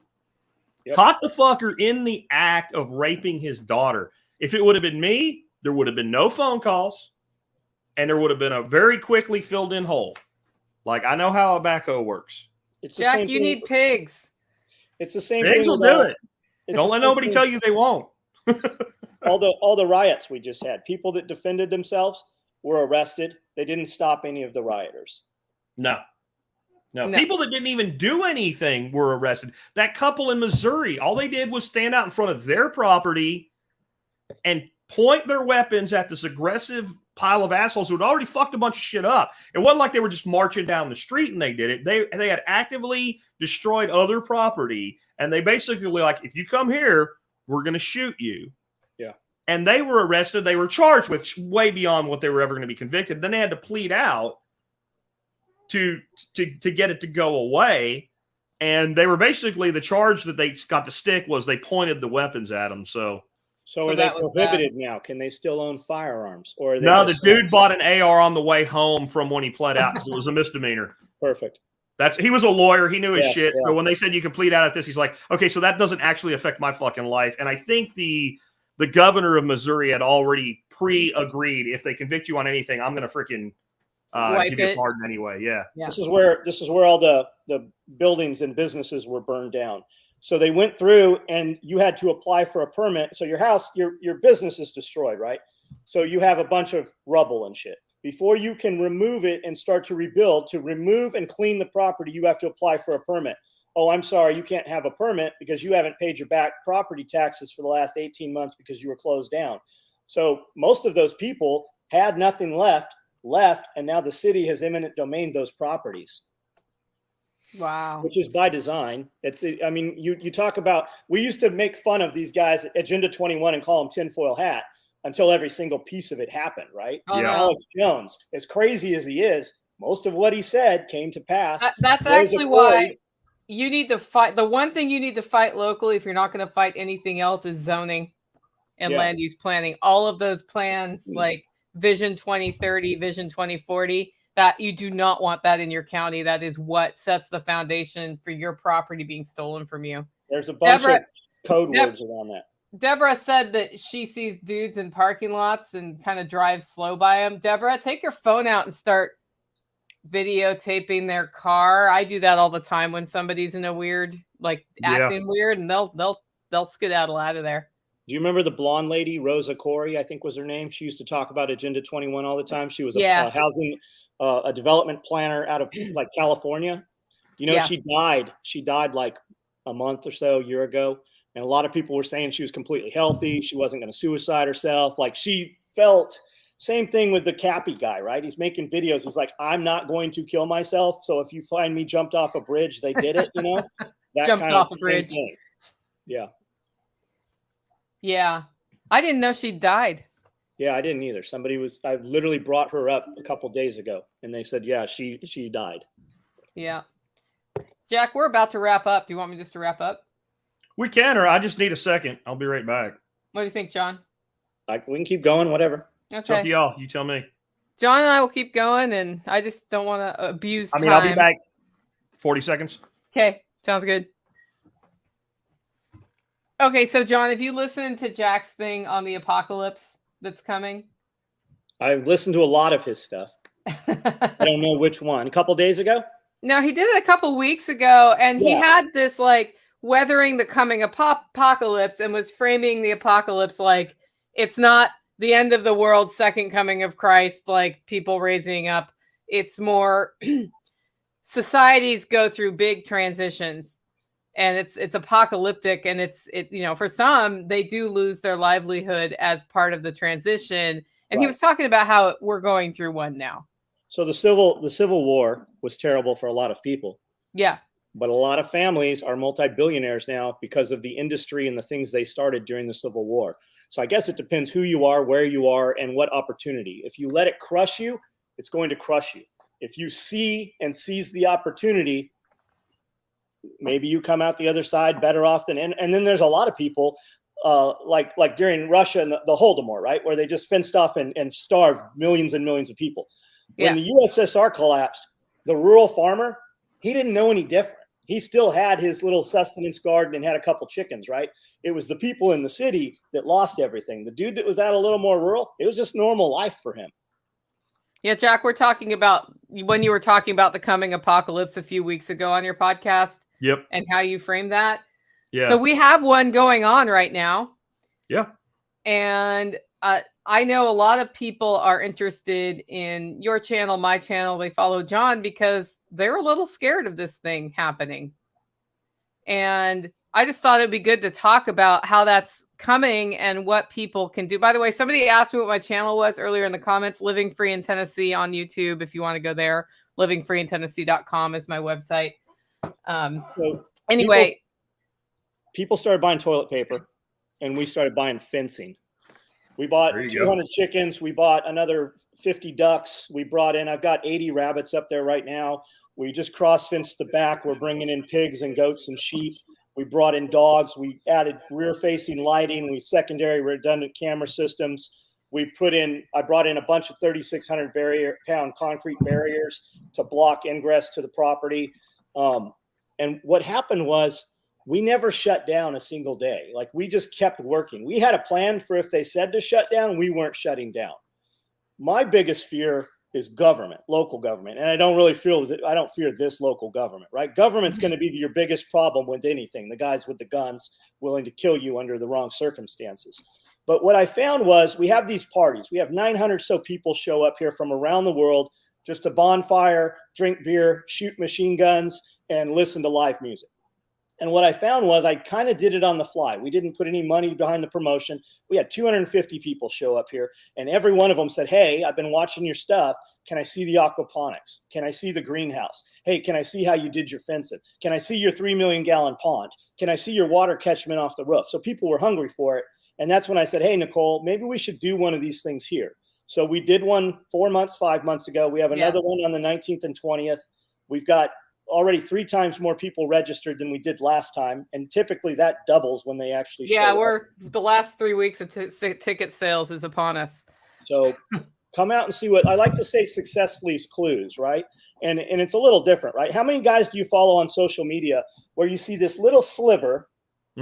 Yep. Caught the fucker in the act of raping his daughter. If it would have been me, there would have been no phone calls, and there would have been a very quickly filled in hole. Like, I know how a backhoe works. Jack, you need pigs. It's the same thing. Pigs will do it. Don't let nobody tell you they won't. all the riots we just had, people that defended themselves were arrested. They didn't stop any of the rioters. No. People that didn't even do anything were arrested. That couple in Missouri, all they did was stand out in front of their property and point their weapons at this aggressive pile of assholes who had already fucked a bunch of shit up. It wasn't like they were just marching down the street and they did it. They had actively destroyed other property, and they basically like, if you come here, we're going to shoot you. Yeah. And they were arrested. They were charged with way beyond what they were ever going to be convicted. Then they had to plead out to get it to go away. And they were basically, the charge that they got to stick was they pointed the weapons at them. So are they prohibited now? Can they still own firearms? Or are they no, the dude bought an AR on the way home from when he pled out because it was a misdemeanor. Perfect. He was a lawyer. He knew his Yes, shit. yeah. So when they said you can plead out at this, he's like, okay, so that doesn't actually affect my fucking life. And I think the governor of Missouri had already pre-agreed, if they convict you on anything, I'm going to freaking give you a pardon anyway. Yeah. This is where all the buildings and businesses were burned down. So they went through and you had to apply for a permit. So your house, your business is destroyed, right? So you have a bunch of rubble and shit. Before you can remove it and start to rebuild, to remove and clean the property, you have to apply for a permit. Oh, I'm sorry, you can't have a permit because you haven't paid your back property taxes for the last 18 months because you were closed down. So most of those people had nothing left, and now the city has eminent domained those properties. Wow. Which is by design. I mean, you talk about, we used to make fun of these guys at Agenda 21 and call them tinfoil hat until every single piece of it happened, right? Oh, Yeah. no. Alex Jones, as crazy as he is, most of what he said came to pass. That's actually why you need to fight. The one thing you need to fight locally, if you're not going to fight anything else, is zoning and land use planning. All of those plans, like Vision 2030, Vision 2040, that you do not want that in your county. That is what sets the foundation for your property being stolen from you. There's a bunch of code words around that. Deborah said that she sees dudes in parking lots and kind of drives slow by them. Deborah, take your phone out and start videotaping their car. I do that all the time when somebody's in a weird, like acting weird, and they'll skedaddle out of there. Do you remember the blonde lady, Rosa Corey, I think was her name? She used to talk about Agenda 21 all the time. She was a housing, a development planner out of like California. You know, she died. She died like a month or so, a year ago. And a lot of people were saying she was completely healthy. She wasn't going to suicide herself. Like she felt, same thing with the Cappy guy, right? He's making videos. He's like, I'm not going to kill myself. So if you find me jumped off a bridge, they did it, you know? That jumped off a bridge. Thing. Yeah. Yeah. I didn't know she died. Yeah, I didn't either. I literally brought her up a couple days ago and they said, yeah, she died. Yeah. Jack, we're about to wrap up. Do you want me just to wrap up? We can, or I just need a second. I'll be right back. What do you think, John? We can keep going, whatever. Okay. It's up to y'all. You tell me. John and I will keep going, and I just don't want to abuse time. I'll be back 40 seconds. Okay. Sounds good. Okay, so John, if you listen to Jack's thing on the apocalypse that's coming. I've listened to a lot of his stuff. I don't know which one. A couple days ago? No, he did it a couple weeks ago, and he had this like weathering the coming apocalypse and was framing the apocalypse like it's not the end of the world, second coming of Christ, like people raising up. It's more societies go through big transitions, and it's apocalyptic, and it for some they do lose their livelihood as part of the transition. And he was talking about how we're going through one now. So the Civil War was terrible for a lot of people. Yeah. But a lot of families are multi-billionaires now because of the industry and the things they started during the Civil War. So I guess it depends who you are, where you are, and what opportunity. If you let it crush you, it's going to crush you. If you see and seize the opportunity, maybe you come out the other side better off than. And then there's a lot of people like during Russia and the Holodomor, right, where they just fenced off and starved millions and millions of people. When the USSR collapsed, the rural farmer, he didn't know any different. He still had his little sustenance garden and had a couple chickens, right? It was the people in the city that lost everything. The dude that was out a little more rural, it was just normal life for him. Yeah, Jack, we're talking about when you were talking about the coming apocalypse a few weeks ago on your podcast. Yep. And how you framed that. Yeah. So we have one going on right now. Yeah. And I know a lot of people are interested in your channel, my channel. They follow John because they're a little scared of this thing happening. And I just thought it'd be good to talk about how that's coming and what people can do. By the way, somebody asked me what my channel was earlier in the comments. Living Free in Tennessee on YouTube. If you want to go there, livingfreeintennessee.com is my website. So anyway, people started buying toilet paper and we started buying fencing. We bought 200 chickens. We bought another 50 ducks. We brought in, I've got 80 rabbits up there right now. We just cross-fenced the back. We're bringing in pigs and goats and sheep. We brought in dogs. We added rear-facing lighting. We secondary redundant camera systems. I brought in a bunch of 3,600 pound concrete barriers to block ingress to the property. And what happened was we never shut down a single day. Like, we just kept working. We had a plan for if they said to shut down, we weren't shutting down. My biggest fear is government, local government. And I don't fear this local government, right? Government's going to be your biggest problem with anything. The guys with the guns willing to kill you under the wrong circumstances. But what I found was we have these parties. We have 900 so people show up here from around the world, just a bonfire, drink beer, shoot machine guns, and listen to live music. And what I found was I kind of did it on the fly. We didn't put any money behind the promotion. We had 250 people show up here, and every one of them said, hey, I've been watching your stuff. Can I see the aquaponics? Can I see the greenhouse? Hey, can I see how you did your fencing? Can I see your 3 million gallon pond? Can I see your water catchment off the roof? So people were hungry for it. And that's when I said, hey, Nicole, maybe we should do one of these things here. So we did one 5 months ago. We have another one on the 19th and 20th. We've got already 3 times more people registered than we did last time. And typically that doubles when they actually show up. The last 3 weeks of ticket sales is upon us. So come out and see what I like to say. Success leaves clues, right? And it's a little different, right? How many guys do you follow on social media where you see this little sliver,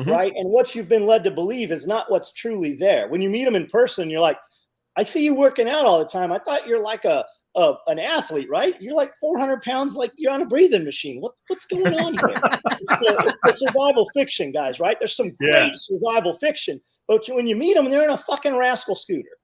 right? And what you've been led to believe is not what's truly there. When you meet them in person, you're like, I see you working out all the time. I thought you're like an athlete, right? You're like 400 pounds, like you're on a breathing machine. What's going on here? It's the survival fiction, guys, right? There's some great survival fiction, but when you meet them, they're in a fucking rascal scooter.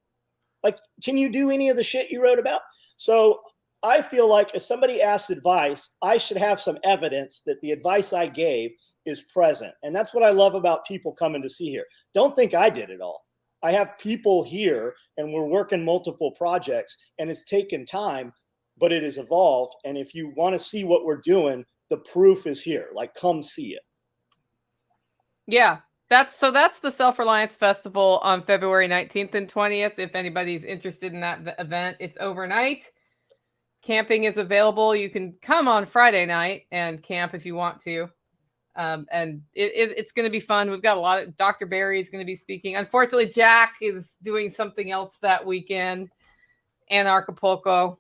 Like, can you do any of the shit you wrote about? So I feel like if somebody asks advice, I should have some evidence that the advice I gave is present. And that's what I love about people coming to see here. Don't think I did it all. I have people here and we're working multiple projects, and it's taken time, but it has evolved. And if you want to see what we're doing, the proof is here. Like, come see it. Yeah. That's the Self Reliance Festival on February 19th and 20th. If anybody's interested in that event, it's overnight. Camping is available. You can come on Friday night and camp if you want to. And it's going to be fun. We've got a lot of Dr. Barry is going to be speaking. Unfortunately, Jack is doing something else that weekend in Acapulco,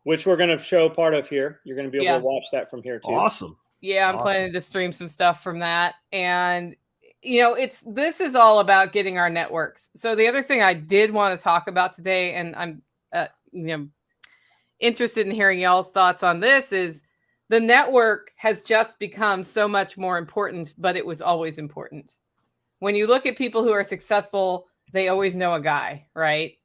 which we're going to show part of here. You're going to be able to watch that from here too. Awesome. Yeah, I'm planning to stream some stuff from that. And this is all about getting our networks. So the other thing I did want to talk about today, and I'm interested in hearing y'all's thoughts on this, is the network has just become so much more important, but it was always important. When you look at people who are successful, they always know a guy, right?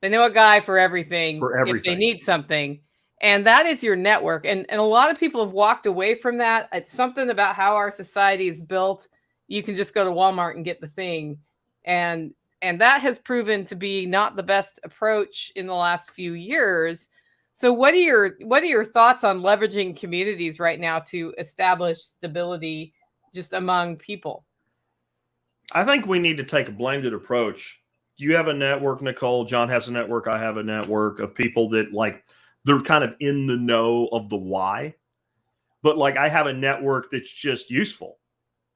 They know a guy for everything. If they need something. And that is your network. And a lot of people have walked away from that. It's something about how our society is built. You can just go to Walmart and get the thing. And that has proven to be not the best approach in the last few years. So what are your thoughts on leveraging communities right now to establish stability just among people? I think we need to take a blended approach. You have a network, Nicole. John has a network. I have a network of people that, like, they're kind of in the know of the why. But, like, I have a network that's just useful.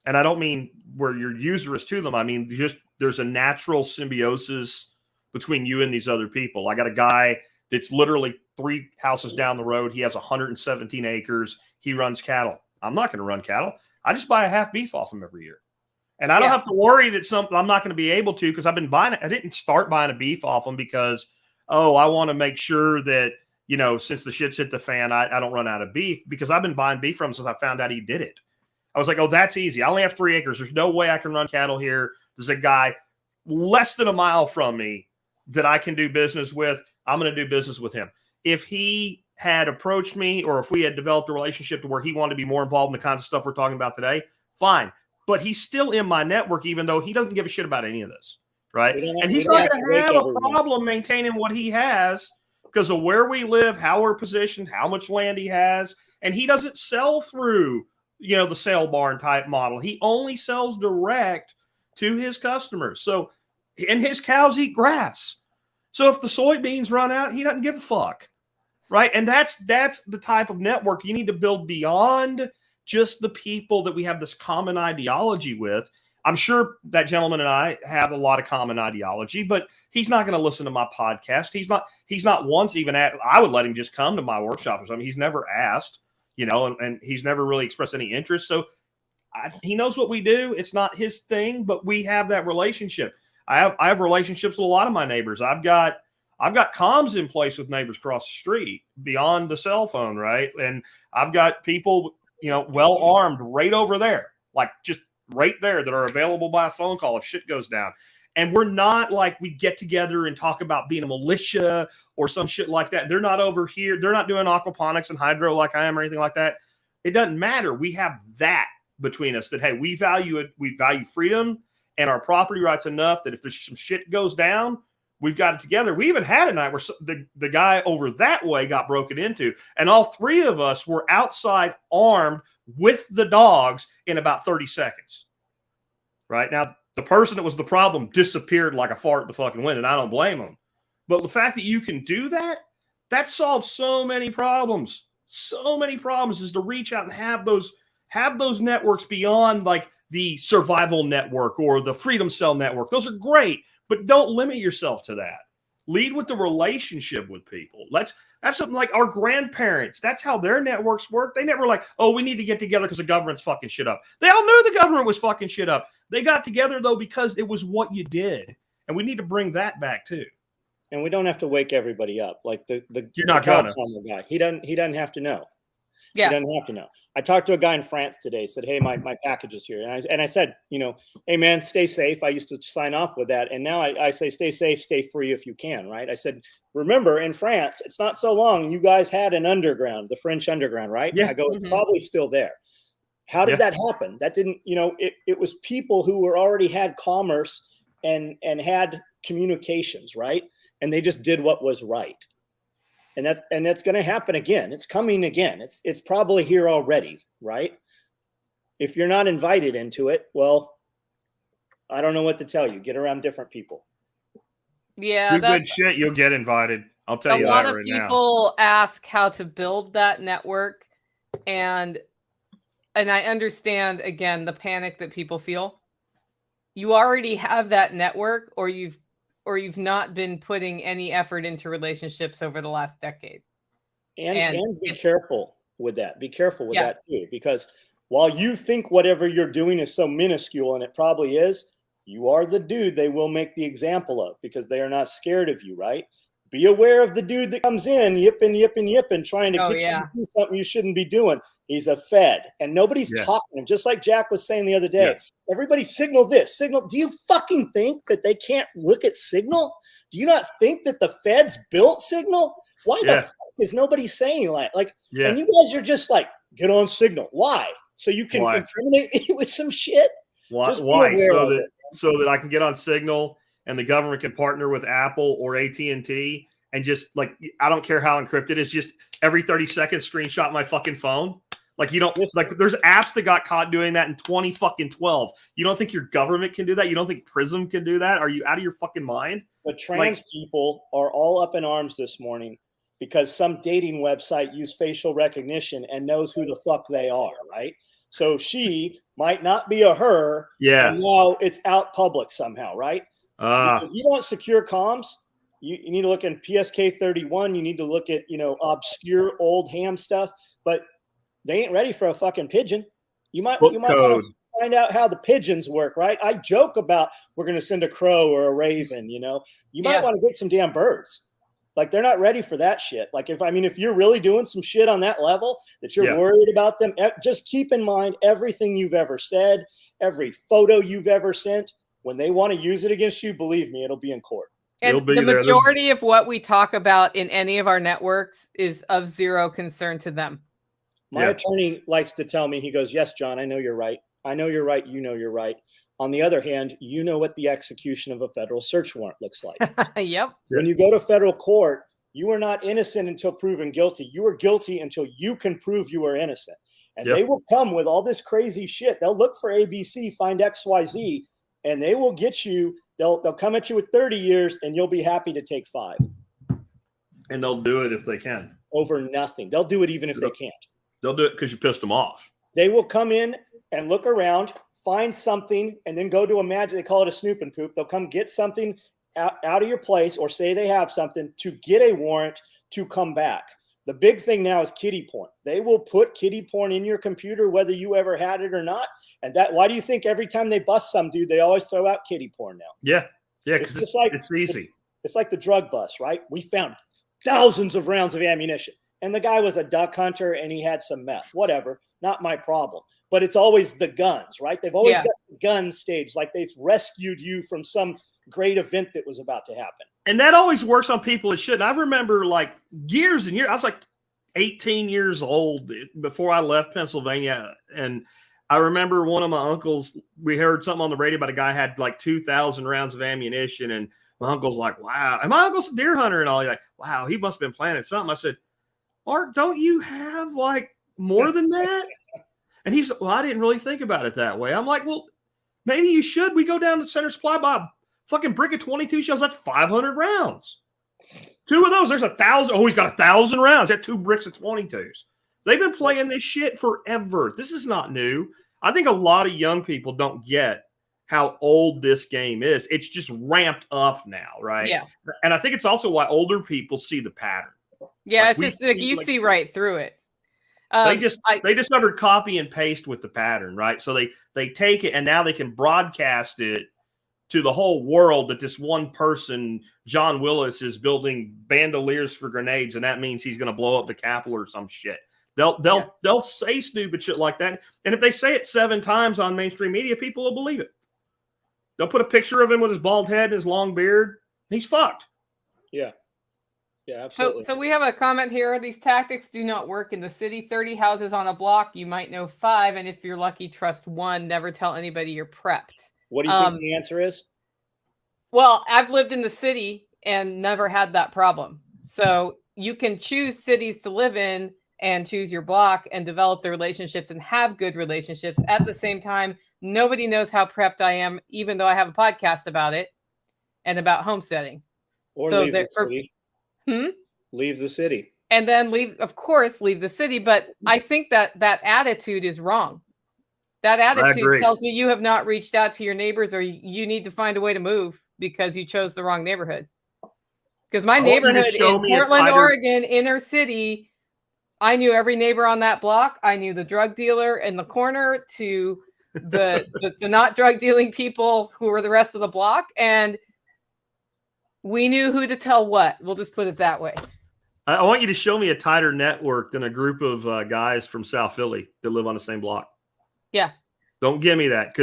And I don't mean where you're usurious to them. I mean, just there's a natural symbiosis between you and these other people. I got a guy that's literally 3 houses down the road. He has 117 acres. He runs cattle. I'm not going to run cattle. I just buy a half beef off him every year. And I don't have to worry that I'm not going to be able to, because I've been buying it. I didn't start buying a beef off him because, I want to make sure that, since the shit's hit the fan, I don't run out of beef, because I've been buying beef from him since I found out he did it. I was like, oh, that's easy. I only have 3 acres. There's no way I can run cattle here. There's a guy less than a mile from me that I can do business with. I'm going to do business with him. If he had approached me, or if we had developed a relationship to where he wanted to be more involved in the kinds of stuff we're talking about today, fine. But he's still in my network, even though he doesn't give a shit about any of this, right? And he's not going to have a problem maintaining what he has because of where we live, how we're positioned, how much land he has. And he doesn't sell through the sale barn type model. He only sells direct to his customers. So, and his cows eat grass. So if the soybeans run out, he doesn't give a fuck, right? And that's the type of network you need to build beyond just the people that we have this common ideology with. I'm sure that gentleman and I have a lot of common ideology, but he's not going to listen to my podcast. He's not once even I would let him just come to my workshop or something. He's never asked, and he's never really expressed any interest. So he knows what we do. It's not his thing, but we have that relationship. I have relationships with a lot of my neighbors. I've got comms in place with neighbors across the street beyond the cell phone, right? And I've got people, well armed right over there, like just right there, that are available by a phone call if shit goes down. And we're not like we get together and talk about being a militia or some shit like that. They're not over here. They're not doing aquaponics and hydro like I am or anything like that. It doesn't matter. We have that between us that, hey, we value it. We value freedom and our property rights enough that if there's some shit goes down, we've got it together. We even had a night where the guy over that way got broken into, and all three of us were outside armed with the dogs in about 30 seconds. Right now, the person that was the problem disappeared like a fart in the fucking wind, and I don't blame him. But the fact that you can do that solves so many problems. So many problems is to reach out and have those networks beyond like the survival network or the freedom cell network. Those are great, but don't limit yourself to that. Lead with the relationship with people. That's something like our grandparents. That's how their networks work. They never like, oh, we need to get together because the government's fucking shit up. They all knew the government was fucking shit up. They got together, though, because it was what you did. And we need to bring that back, too. And we don't have to wake everybody up. Like You're not gonna. Guy. He doesn't have to know. Yeah. He doesn't have to know. I talked to a guy in France today, said, hey, my package is here. And I said, hey, man, stay safe. I used to sign off with that. And now I say, stay safe, stay free if you can, right? I said, remember, in France, it's not so long. You guys had an underground, the French underground, right? Yeah. I go, it's probably still there. How did that happen? That didn't, it was people who already had commerce and had communications, right? And they just did what was right. And that's going to happen again. It's coming again. It's probably here already, right? If you're not invited into it, well, I don't know what to tell you. Get around different people. Yeah, do good shit, you'll get invited. I'll tell you that right now. A lot of people ask how to build that network, and I understand again the panic that people feel. You already have that network, or you've not been putting any effort into relationships over the last decade. And be careful with that. Be careful with that too, because while you think whatever you're doing is so minuscule, and it probably is, you are the dude they will make the example of because they are not scared of you, right? Be aware of the dude that comes in yipping, trying to get you to do something you shouldn't be doing. He's a Fed, and nobody's talking. Just like Jack was saying the other day, everybody signal this, signal. Do you fucking think that they can't look at Signal? Do you not think that the Feds built Signal? Why the fuck is nobody saying that? And you guys are just like, get on Signal. Why? So you can incriminate me with some shit? Why? So that I can get on Signal and the government can partner with Apple or AT&T and just like, I don't care how encrypted it is, just every 30 seconds screenshot my fucking phone. Like you don't like there's apps that got caught doing that in 2012. You don't think your government can do that? You don't think Prism can do that? Are you out of your fucking mind? But trans people are all up in arms this morning because some dating website used facial recognition and knows who the fuck they are, right? So she might not be a her. Yeah. And now it's out public somehow, right? If you don't secure comms, you need to look in PSK 31. You need to look at, obscure old ham stuff, but they ain't ready for a fucking pigeon. You might want to find out how the pigeons work, right? I joke about we're going to send a crow or a raven, you might want to get some damn birds. Like they're not ready for that shit. Like if you're really doing some shit on that level that you're worried about them, just keep in mind everything you've ever said, every photo you've ever sent. When they want to use it against you, believe me, it'll be in court. And the majority of what we talk about in any of our networks is of zero concern to them. My attorney likes to tell me, he goes, yes, John, I know you're right. I know you're right. You know you're right. On the other hand, you know what the execution of a federal search warrant looks like. Yep. When you go to federal court, you are not innocent until proven guilty. You are guilty until you can prove you are innocent. And they will come with all this crazy shit. They'll look for ABC, find XYZ, and they will get you. They'll come at you with 30 years, and you'll be happy to take 5. And they'll do it if they can. Over nothing. They'll do it even if they can't. They'll do it because you pissed them off. They will come in and look around, find something, and then go to a magic. They call it a snoop and poop. They'll come get something out of your place, or say they have something, to get a warrant to come back. The big thing now is kiddie porn. They will put kiddie porn in your computer, whether you ever had it or not. And why do you think every time they bust some dude, they always throw out kiddie porn now? Yeah, because it's easy. It's like the drug bust, right? We found thousands of rounds of ammunition, and the guy was a duck hunter and he had some meth. Whatever, not my problem. But it's always the guns, right? They've always got the gun stage, like they've rescued you from some great event that was about to happen. And that always works on people it shouldn't. I remember like years and years, I was like 18 years old before I left Pennsylvania. And I remember one of my uncles, we heard something on the radio about a guy had like 2,000 rounds of ammunition. And my uncle's like, wow. And my uncle's a deer hunter and all. He's like, wow, he must have been planning something. I said, Mark, don't you have like more than that? And he's like, well, I didn't really think about it that way. I'm like, well, maybe you should. We go down to Center Supply, buy a fucking brick of 22 shells. That's 500 rounds. 2 of those, there's 1,000. Oh, he's got 1,000 rounds. That 2 bricks of 22s. They've been playing this shit forever. This is not new. I think a lot of young people don't get how old this game is. It's just ramped up now, right? Yeah. And I think it's also why older people see the pattern. Yeah, like it's just like you see right through it. They discovered copy and paste with the pattern, right? So they take it and now they can broadcast it to the whole world that this one person, John Willis, is building bandoliers for grenades, and that means he's going to blow up the Capitol or some shit. They'll say stupid shit like that, and if they say it 7 times on mainstream media, people will believe it. They'll put a picture of him with his bald head and his long beard. He's fucked. Yeah. Yeah, absolutely. So we have a comment here. These tactics do not work in the city. 30 houses on a block. You might know 5. And if you're lucky, trust 1. Never tell anybody you're prepped. What do you think the answer is? Well, I've lived in the city and never had that problem. So you can choose cities to live in and choose your block and develop the relationships and have good relationships. At the same time, nobody knows how prepped I am, even though I have a podcast about it and about homesteading. Or leave the city. Leave the city. And then leave the city. But I think that attitude is wrong. That attitude tells me you have not reached out to your neighbors, or you need to find a way to move because you chose the wrong neighborhood. Because my neighborhood in Portland, Oregon, inner city, I knew every neighbor on that block. I knew the drug dealer in the corner to the not drug dealing people who were the rest of the block. And we knew who to tell what. We'll just put it that way. I want you to show me a tighter network than a group of guys from South Philly that live on the same block. Yeah. Don't give me that,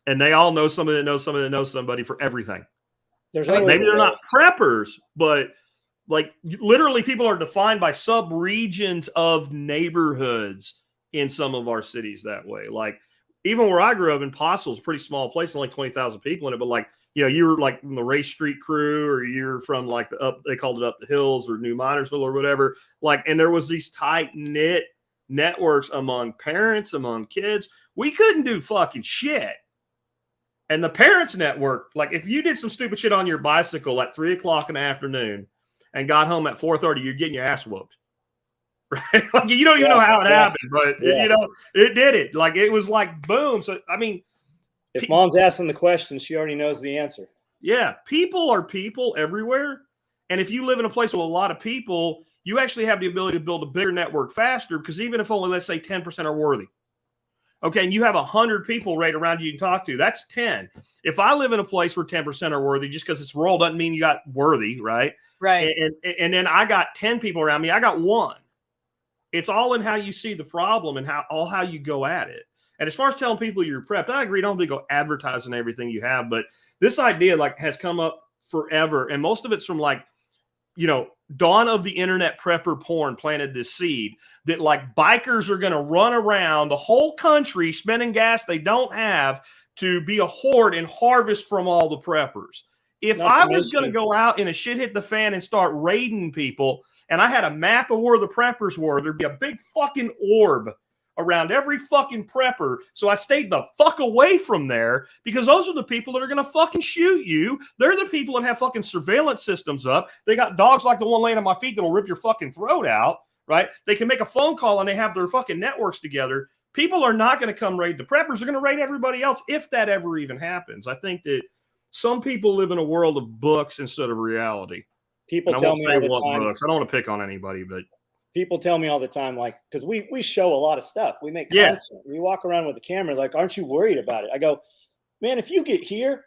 and they all know somebody that knows somebody that knows somebody for everything. Maybe they're not preppers, but like literally people are defined by sub-regions of neighborhoods in some of our cities that way. Like even where I grew up in Pottsville, it's a pretty small place, only 20,000 people in it, but like, you know, you were like from the Race Street crew, or you're from like they called it Up the Hills or New Minersville or whatever. Like, and there was these tight knit networks among parents, among kids. We couldn't do fucking shit. And the parents network, like if you did some stupid shit on your bicycle at 3:00 in the afternoon and got home at 4:30, you're getting your ass whooped. Right? Like you don't even know how it happened, but you know, it did it. Like it was like boom. So I mean, if mom's asking the question, she already knows the answer. Yeah, people are people everywhere. And if you live in a place with a lot of people, you actually have the ability to build a bigger network faster, because even if only, let's say, 10% are worthy. Okay, and you have 100 people right around you can talk to. That's 10. If I live in a place where 10% are worthy, just because it's rural doesn't mean you got worthy, right? Right. And then I got 10 people around me. I got 1. It's all in how you see the problem and how you go at it. And as far as telling people you're prepped, I agree. Don't be go advertising everything you have. But this idea like has come up forever, and most of it's from like, you know, dawn of the internet prepper porn planted this seed that like bikers are going to run around the whole country spending gas they don't have to be a horde and harvest from all the preppers. If I was going to go out and a shit hit the fan and start raiding people, and I had a map of where the preppers were, there'd be a big fucking orb around every fucking prepper. So I stayed the fuck away from there, because those are the people that are going to fucking shoot you. They're the people that have fucking surveillance systems up. They got dogs like the one laying on my feet that'll rip your fucking throat out, right? They can make a phone call and they have their fucking networks together. People are not going to come raid the preppers. They're going to raid everybody else if that ever even happens. I think that some people live in a world of books instead of reality. People tell me all the time. Books. I don't want to pick on anybody, but people tell me all the time, like, because we show a lot of stuff. We make content. We walk around with the camera, like, aren't you worried about it? I go, man, if you get here,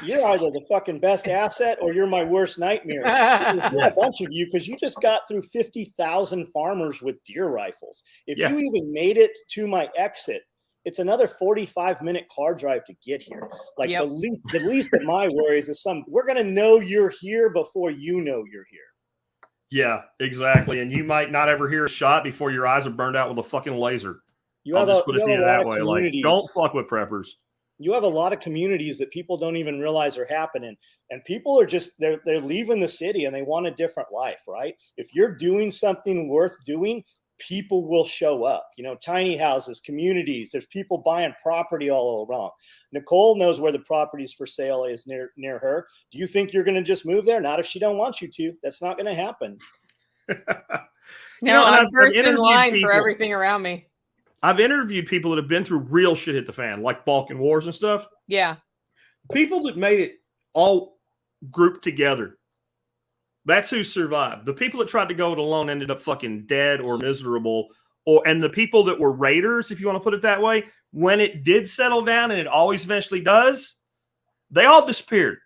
you're either the fucking best asset or you're my worst nightmare. There's not a bunch of you because you just got through 50,000 farmers with deer rifles. If you even made it to my exit, it's another 45-minute car drive to get here. Like the least of my worries is we're gonna know you're here before you know you're here. Yeah, exactly. And you might not ever hear a shot before your eyes are burned out with a fucking laser. I'll just put it to you that way. Like, don't fuck with preppers. You have a lot of communities that people don't even realize are happening, and people are just they're leaving the city and they want a different life, right? If you're doing something worth doing, people will show up. You know, tiny houses, communities. There's people buying property all around. Nicole knows where the properties for sale is near her. Do you think you're going to just move there? Not if she don't want you to. That's not going to happen. No, I'm first in line for everything around me. I've interviewed people that have been through real shit hit the fan, like Balkan Wars and stuff. Yeah. People that made it all grouped together. That's who survived. The people that tried to go it alone ended up fucking dead or miserable. And the people that were raiders, if you want to put it that way, when it did settle down, and it always eventually does, they all disappeared.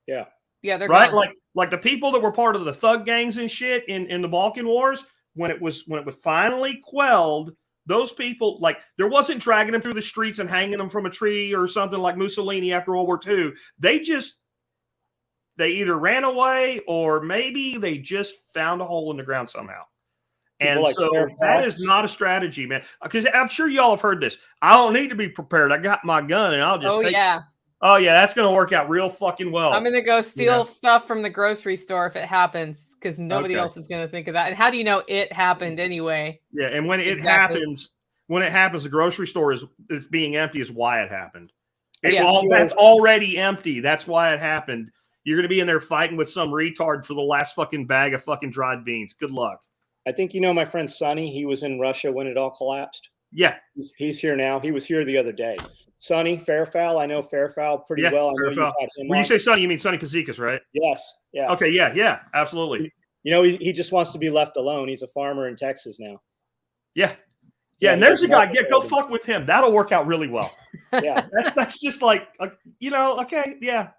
Yeah. Yeah, they're right. Gone. Like the people that were part of the thug gangs and shit in the Balkan Wars, when it was finally quelled, those people, like, there wasn't dragging them through the streets and hanging them from a tree or something like Mussolini after World War II. They either ran away or maybe they just found a hole in the ground somehow. And like so that is not a strategy, man. Because I'm sure y'all have heard this. I don't need to be prepared. I got my gun and I'll just take it. Oh, yeah, that's going to work out real fucking well. I'm going to go steal stuff from the grocery store if it happens, because nobody else is going to think of that. And how do you know it happened anyway? Yeah, and when it happens, the grocery store is being empty is why it happened. That's already empty. That's why it happened. You're going to be in there fighting with some retard for the last fucking bag of fucking dried beans. Good luck. I think you know my friend Sonny. He was in Russia when it all collapsed. Yeah. He's here now. He was here the other day. Sonny Fairfowl. I know Fairfowl pretty well. When you say Sonny, you mean Sonny Kazikas, right? Yes. Yeah. Okay. Yeah. Absolutely. You know, he just wants to be left alone. He's a farmer in Texas now. Yeah. Yeah. And there's a guy. Yeah. Go fuck with him. That'll work out really well. Yeah. That's just like, okay. Yeah.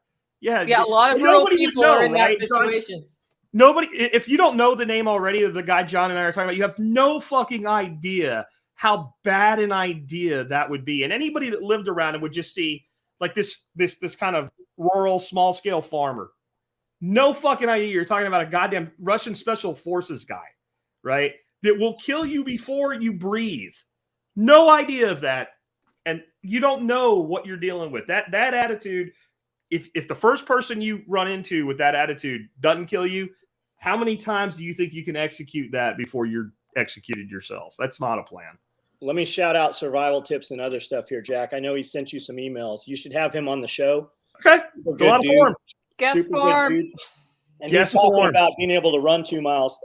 Yeah. A lot of rural people are in that situation. Nobody, if you don't know the name already of the guy John and I are talking about, you have no fucking idea how bad an idea that would be. And anybody that lived around it would just see like this kind of rural, small scale farmer. No fucking idea. You're talking about a goddamn Russian special forces guy, right? That will kill you before you breathe. No idea of that. And you don't know what you're dealing with. That attitude, if the first person you run into with that attitude doesn't kill you, how many times do you think you can execute that before you're executed yourself? That's not a plan. Let me shout out survival tips and other stuff here, Jack. I know he sent you some emails. You should have him on the show. Okay. Go out for him. Guest farm. And he's talking about being able to run 2 miles.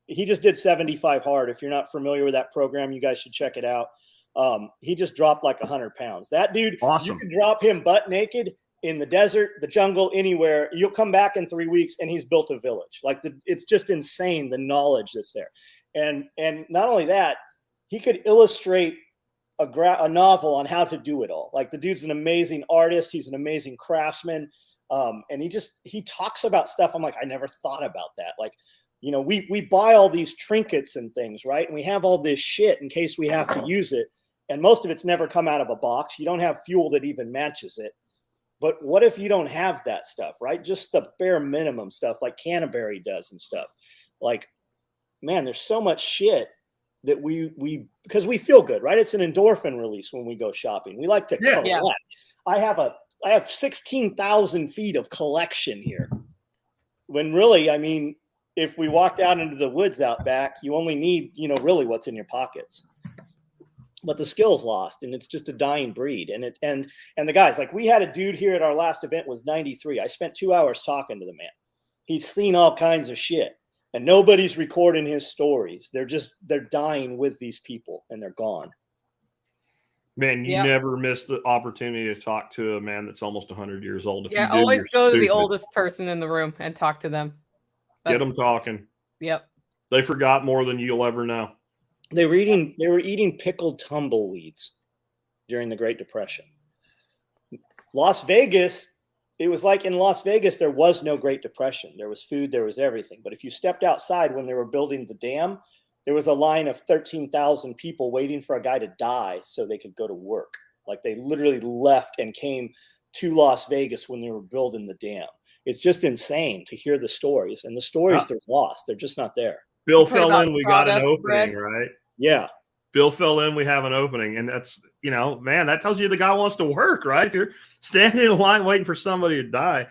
He just did 75 hard. If you're not familiar with that program, you guys should check it out. He just dropped like 100 pounds. That dude, awesome. You can drop him butt naked in the desert, the jungle, anywhere. You'll come back in 3 weeks and he's built a village. Like it's just insane, the knowledge that's there. And not only that, he could illustrate a novel on how to do it all. Like the dude's an amazing artist. He's an amazing craftsman. And he talks about stuff. I'm like, I never thought about that. Like, you know, we buy all these trinkets and things, right? And we have all this shit in case we have to use it. And most of it's never come out of a box. You don't have fuel that even matches it. But what if you don't have that stuff, right? Just the bare minimum stuff like Canterbury does and stuff. Like, man, there's so much shit that we because we feel good, right? It's an endorphin release when we go shopping. We like to collect. Yeah. I have 16,000 feet of collection here. When really, I mean, if we walked out into the woods out back, you only need, really what's in your pockets. But the skill's lost, and it's just a dying breed. And the guys, like we had a dude here at our last event was 93. I spent 2 hours talking to the man. He's seen all kinds of shit, and nobody's recording his stories. They're dying with these people, and they're gone. Man, you never miss the opportunity to talk to a man that's almost 100 years old. If you do, always go to the stupid. oldest person in the room and talk to them. Get them talking. Yep. They forgot more than you'll ever know. They were eating pickled tumbleweeds during the Great Depression. Las Vegas, it was like in Las Vegas, there was no Great Depression. There was food, there was everything. But if you stepped outside when they were building the dam, there was a line of 13,000 people waiting for a guy to die so they could go to work. Like they literally left and came to Las Vegas when they were building the dam. It's just insane to hear the stories. And the stories, they're lost. They're just not there. Bill fell in, we got an opening, right? Yeah. Bill fell in, we have an opening. And that's, man, that tells you the guy wants to work, right? If you're standing in line waiting for somebody to die.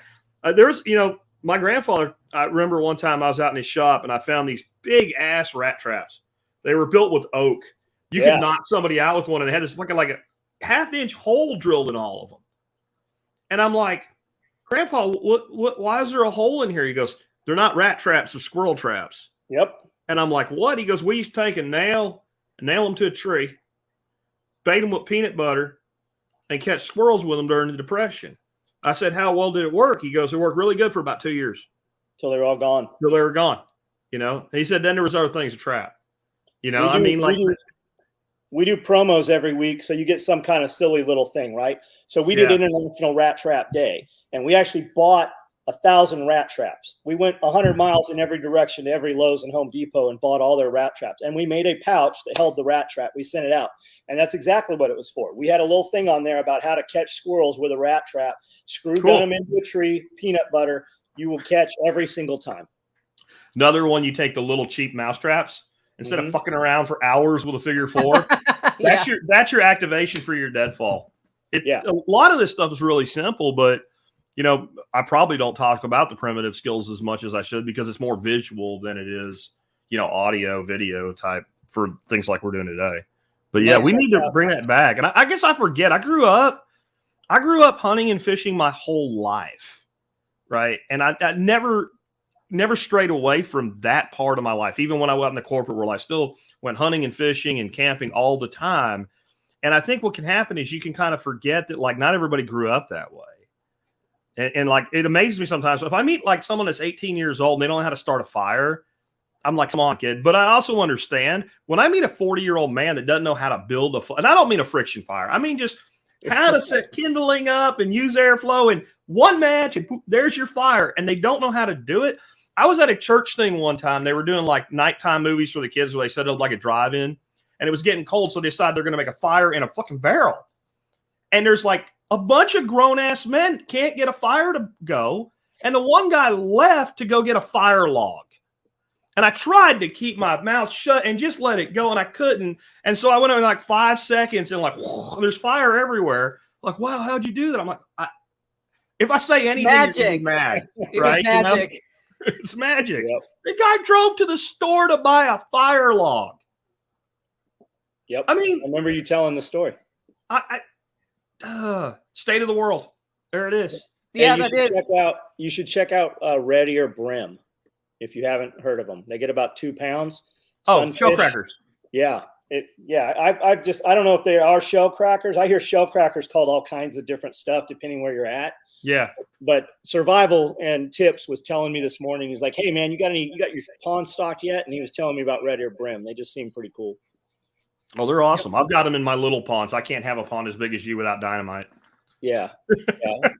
There's, my grandfather, I remember one time I was out in his shop and I found these big ass rat traps. They were built with oak. You could knock somebody out with one and they had this fucking like a half-inch hole drilled in all of them. And I'm like, Grandpa, why is there a hole in here? He goes, they're not rat traps, they're squirrel traps. Yep. And I'm like, what? He goes, we used to take a nail them to a tree, bait them with peanut butter, and catch squirrels with them during the Depression. I said, how well did it work? He goes, it worked really good for about 2 years. Till they were all gone. Till they were gone. He said, then there was other things to trap. We do promos every week, so you get some kind of silly little thing, right? So we did International Rat Trap Day, and we actually bought 1,000 rat traps. We went 100 miles in every direction to every Lowe's and Home Depot and bought all their rat traps. And we made a pouch that held the rat trap. We sent it out. And that's exactly what it was for. We had a little thing on there about how to catch squirrels with a rat trap. Screw gun them into a tree, peanut butter. You will catch every single time. Another one, you take the little cheap mouse traps. Instead of fucking around for hours with a figure four, that's your activation for your deadfall. A lot of this stuff is really simple, but I probably don't talk about the primitive skills as much as I should because it's more visual than it is, audio, video type for things like we're doing today. But we need to bring that back. And I guess I forget. I grew up hunting and fishing my whole life, right? And I never strayed away from that part of my life. Even when I went in the corporate world, I still went hunting and fishing and camping all the time. And I think what can happen is you can kind of forget that, like, not everybody grew up that way. And like, it amazes me sometimes. If I meet like someone that's 18 years old and they don't know how to start a fire, I'm like, come on, kid. But I also understand when I meet a 40-year-old man that doesn't know how to build and I don't mean a friction fire. I mean just how to set kindling up and use airflow and one match and there's your fire. And they don't know how to do it. I was at a church thing one time. They were doing like nighttime movies for the kids where they set up like a drive-in and it was getting cold. So they decided they're going to make a fire in a fucking barrel. And there's like a bunch of grown-ass men can't get a fire to go. And the one guy left to go get a fire log. And I tried to keep my mouth shut and just let it go, and I couldn't. And so I went in like 5 seconds and like, whoo, there's fire everywhere. Like, wow, how'd you do that? I'm like, if I say anything, you're mad, right? Magic. It's magic. Yep. The guy drove to the store to buy a fire log. Yep. I mean, I remember you telling the story. State of the world. There it is. Yeah, that is. You should check out Ready or Brim if you haven't heard of them. They get about 2 pounds. Oh, shell crackers. Yeah. I don't know if they are shell crackers. I hear shell crackers called all kinds of different stuff depending where you're at. Yeah. But Survival and Tips was telling me this morning, he's like, hey man, you got your pond stocked yet? And he was telling me about Ready or Brim. They just seem pretty cool. Oh, they're awesome. I've got them in my little ponds. I can't have a pond as big as you without dynamite. Yeah.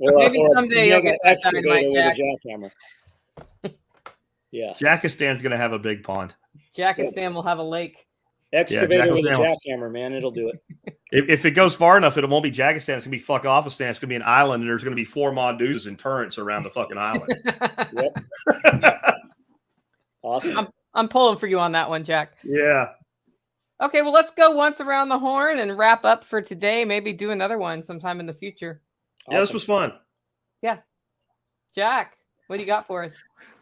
Maybe someday you'll get that dynamite, Jack. Jackhammer. Yeah. Jackistan's going to have a big pond. Jackistan will have a lake. Excavator with a jackhammer, man. It'll do it. If it goes far enough, it won't be Jackistan. It's going to be fuck off a stand. It's going to be an island, and there's going to be 4 Mondooses and turrets around the fucking island. Yep. Awesome. I'm pulling for you on that one, Jack. Yeah. Okay, well, let's go once around the horn and wrap up for today. Maybe do another one sometime in the future. Awesome. Yeah, this was fun. Yeah. Jack, what do you got for us?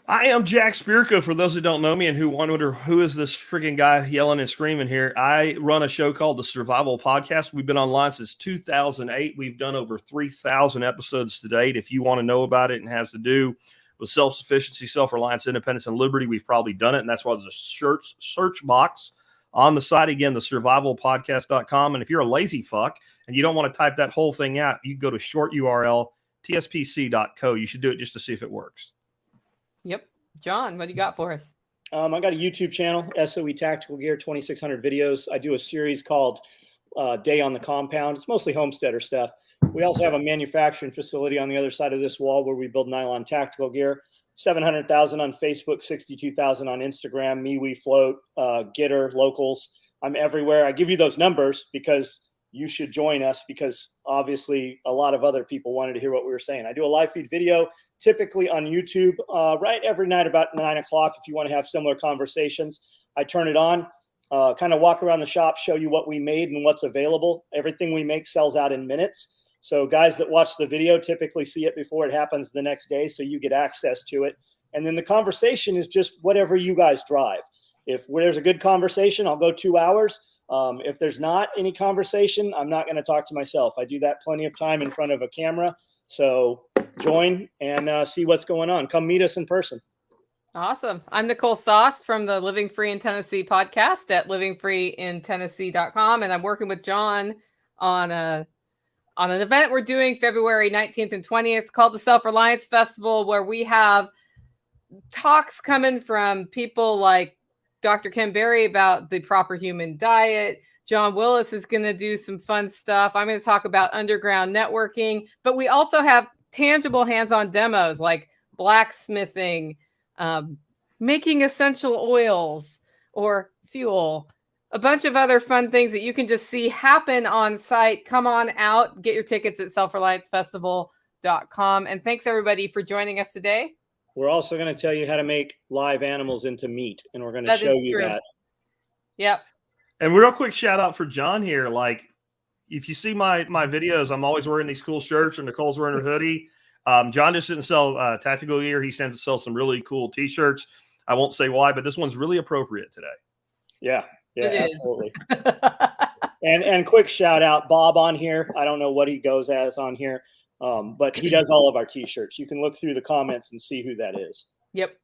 I am Jack Spirko, for those that don't know me and who wonder who is this freaking guy yelling and screaming here. I run a show called the Survival Podcast. We've been online since 2008. We've done over 3,000 episodes to date. If you want to know about it and has to do with self-sufficiency, self-reliance, independence, and liberty, we've probably done it, and that's why there's a search box on the site. Again, the survivalpodcast.com. And if you're a lazy fuck and you don't want to type that whole thing out, you can go to short URL, tspc.co. You should do it just to see if it works. Yep. John, what do you got for us? I got a YouTube channel, SOE Tactical Gear, 2,600 videos. I do a series called Day on the Compound. It's mostly homesteader stuff. We also have a manufacturing facility on the other side of this wall where we build nylon tactical gear. 700,000 on Facebook, 62,000 on Instagram, MeWe Float, Gitter, Locals. I'm everywhere. I give you those numbers because you should join us, because obviously a lot of other people wanted to hear what we were saying. I do a live feed video, typically on YouTube, right every night about 9 o'clock. If you want to have similar conversations, I turn it on, kind of walk around the shop, show you what we made and what's available. Everything we make sells out in minutes. So guys that watch the video typically see it before it happens the next day, so you get access to it. And then the conversation is just whatever you guys drive. If there's a good conversation, I'll go 2 hours. If there's not any conversation, I'm not going to talk to myself. I do that plenty of time in front of a camera. So join and see what's going on. Come meet us in person. Awesome. I'm Nicole Sauce from the Living Free in Tennessee podcast at livingfreeintennessee.com. And I'm working with John on an event we're doing February 19th and 20th called the Self Reliance Festival, where we have talks coming from people like Dr. Ken Berry about the proper human diet. John Willis is going to do some fun stuff. I'm going to talk about underground networking, but we also have tangible hands-on demos like blacksmithing, making essential oils or fuel, a bunch of other fun things that you can just see happen on site. Come on out, get your tickets at selfreliancefestival.com. And thanks everybody for joining us today. We're also going to tell you how to make live animals into meat, and we're going to show you that. Yep. And real quick shout out for John here. Like, if you see my videos, I'm always wearing these cool shirts, or Nicole's wearing her hoodie. John just didn't sell tactical gear. He sends to sell some really cool T-shirts. I won't say why, but this one's really appropriate today. Yeah, absolutely. and quick shout out, Bob on here. I don't know what he goes as on here, but he does all of our T-shirts. You can look through the comments and see who that is. Yep.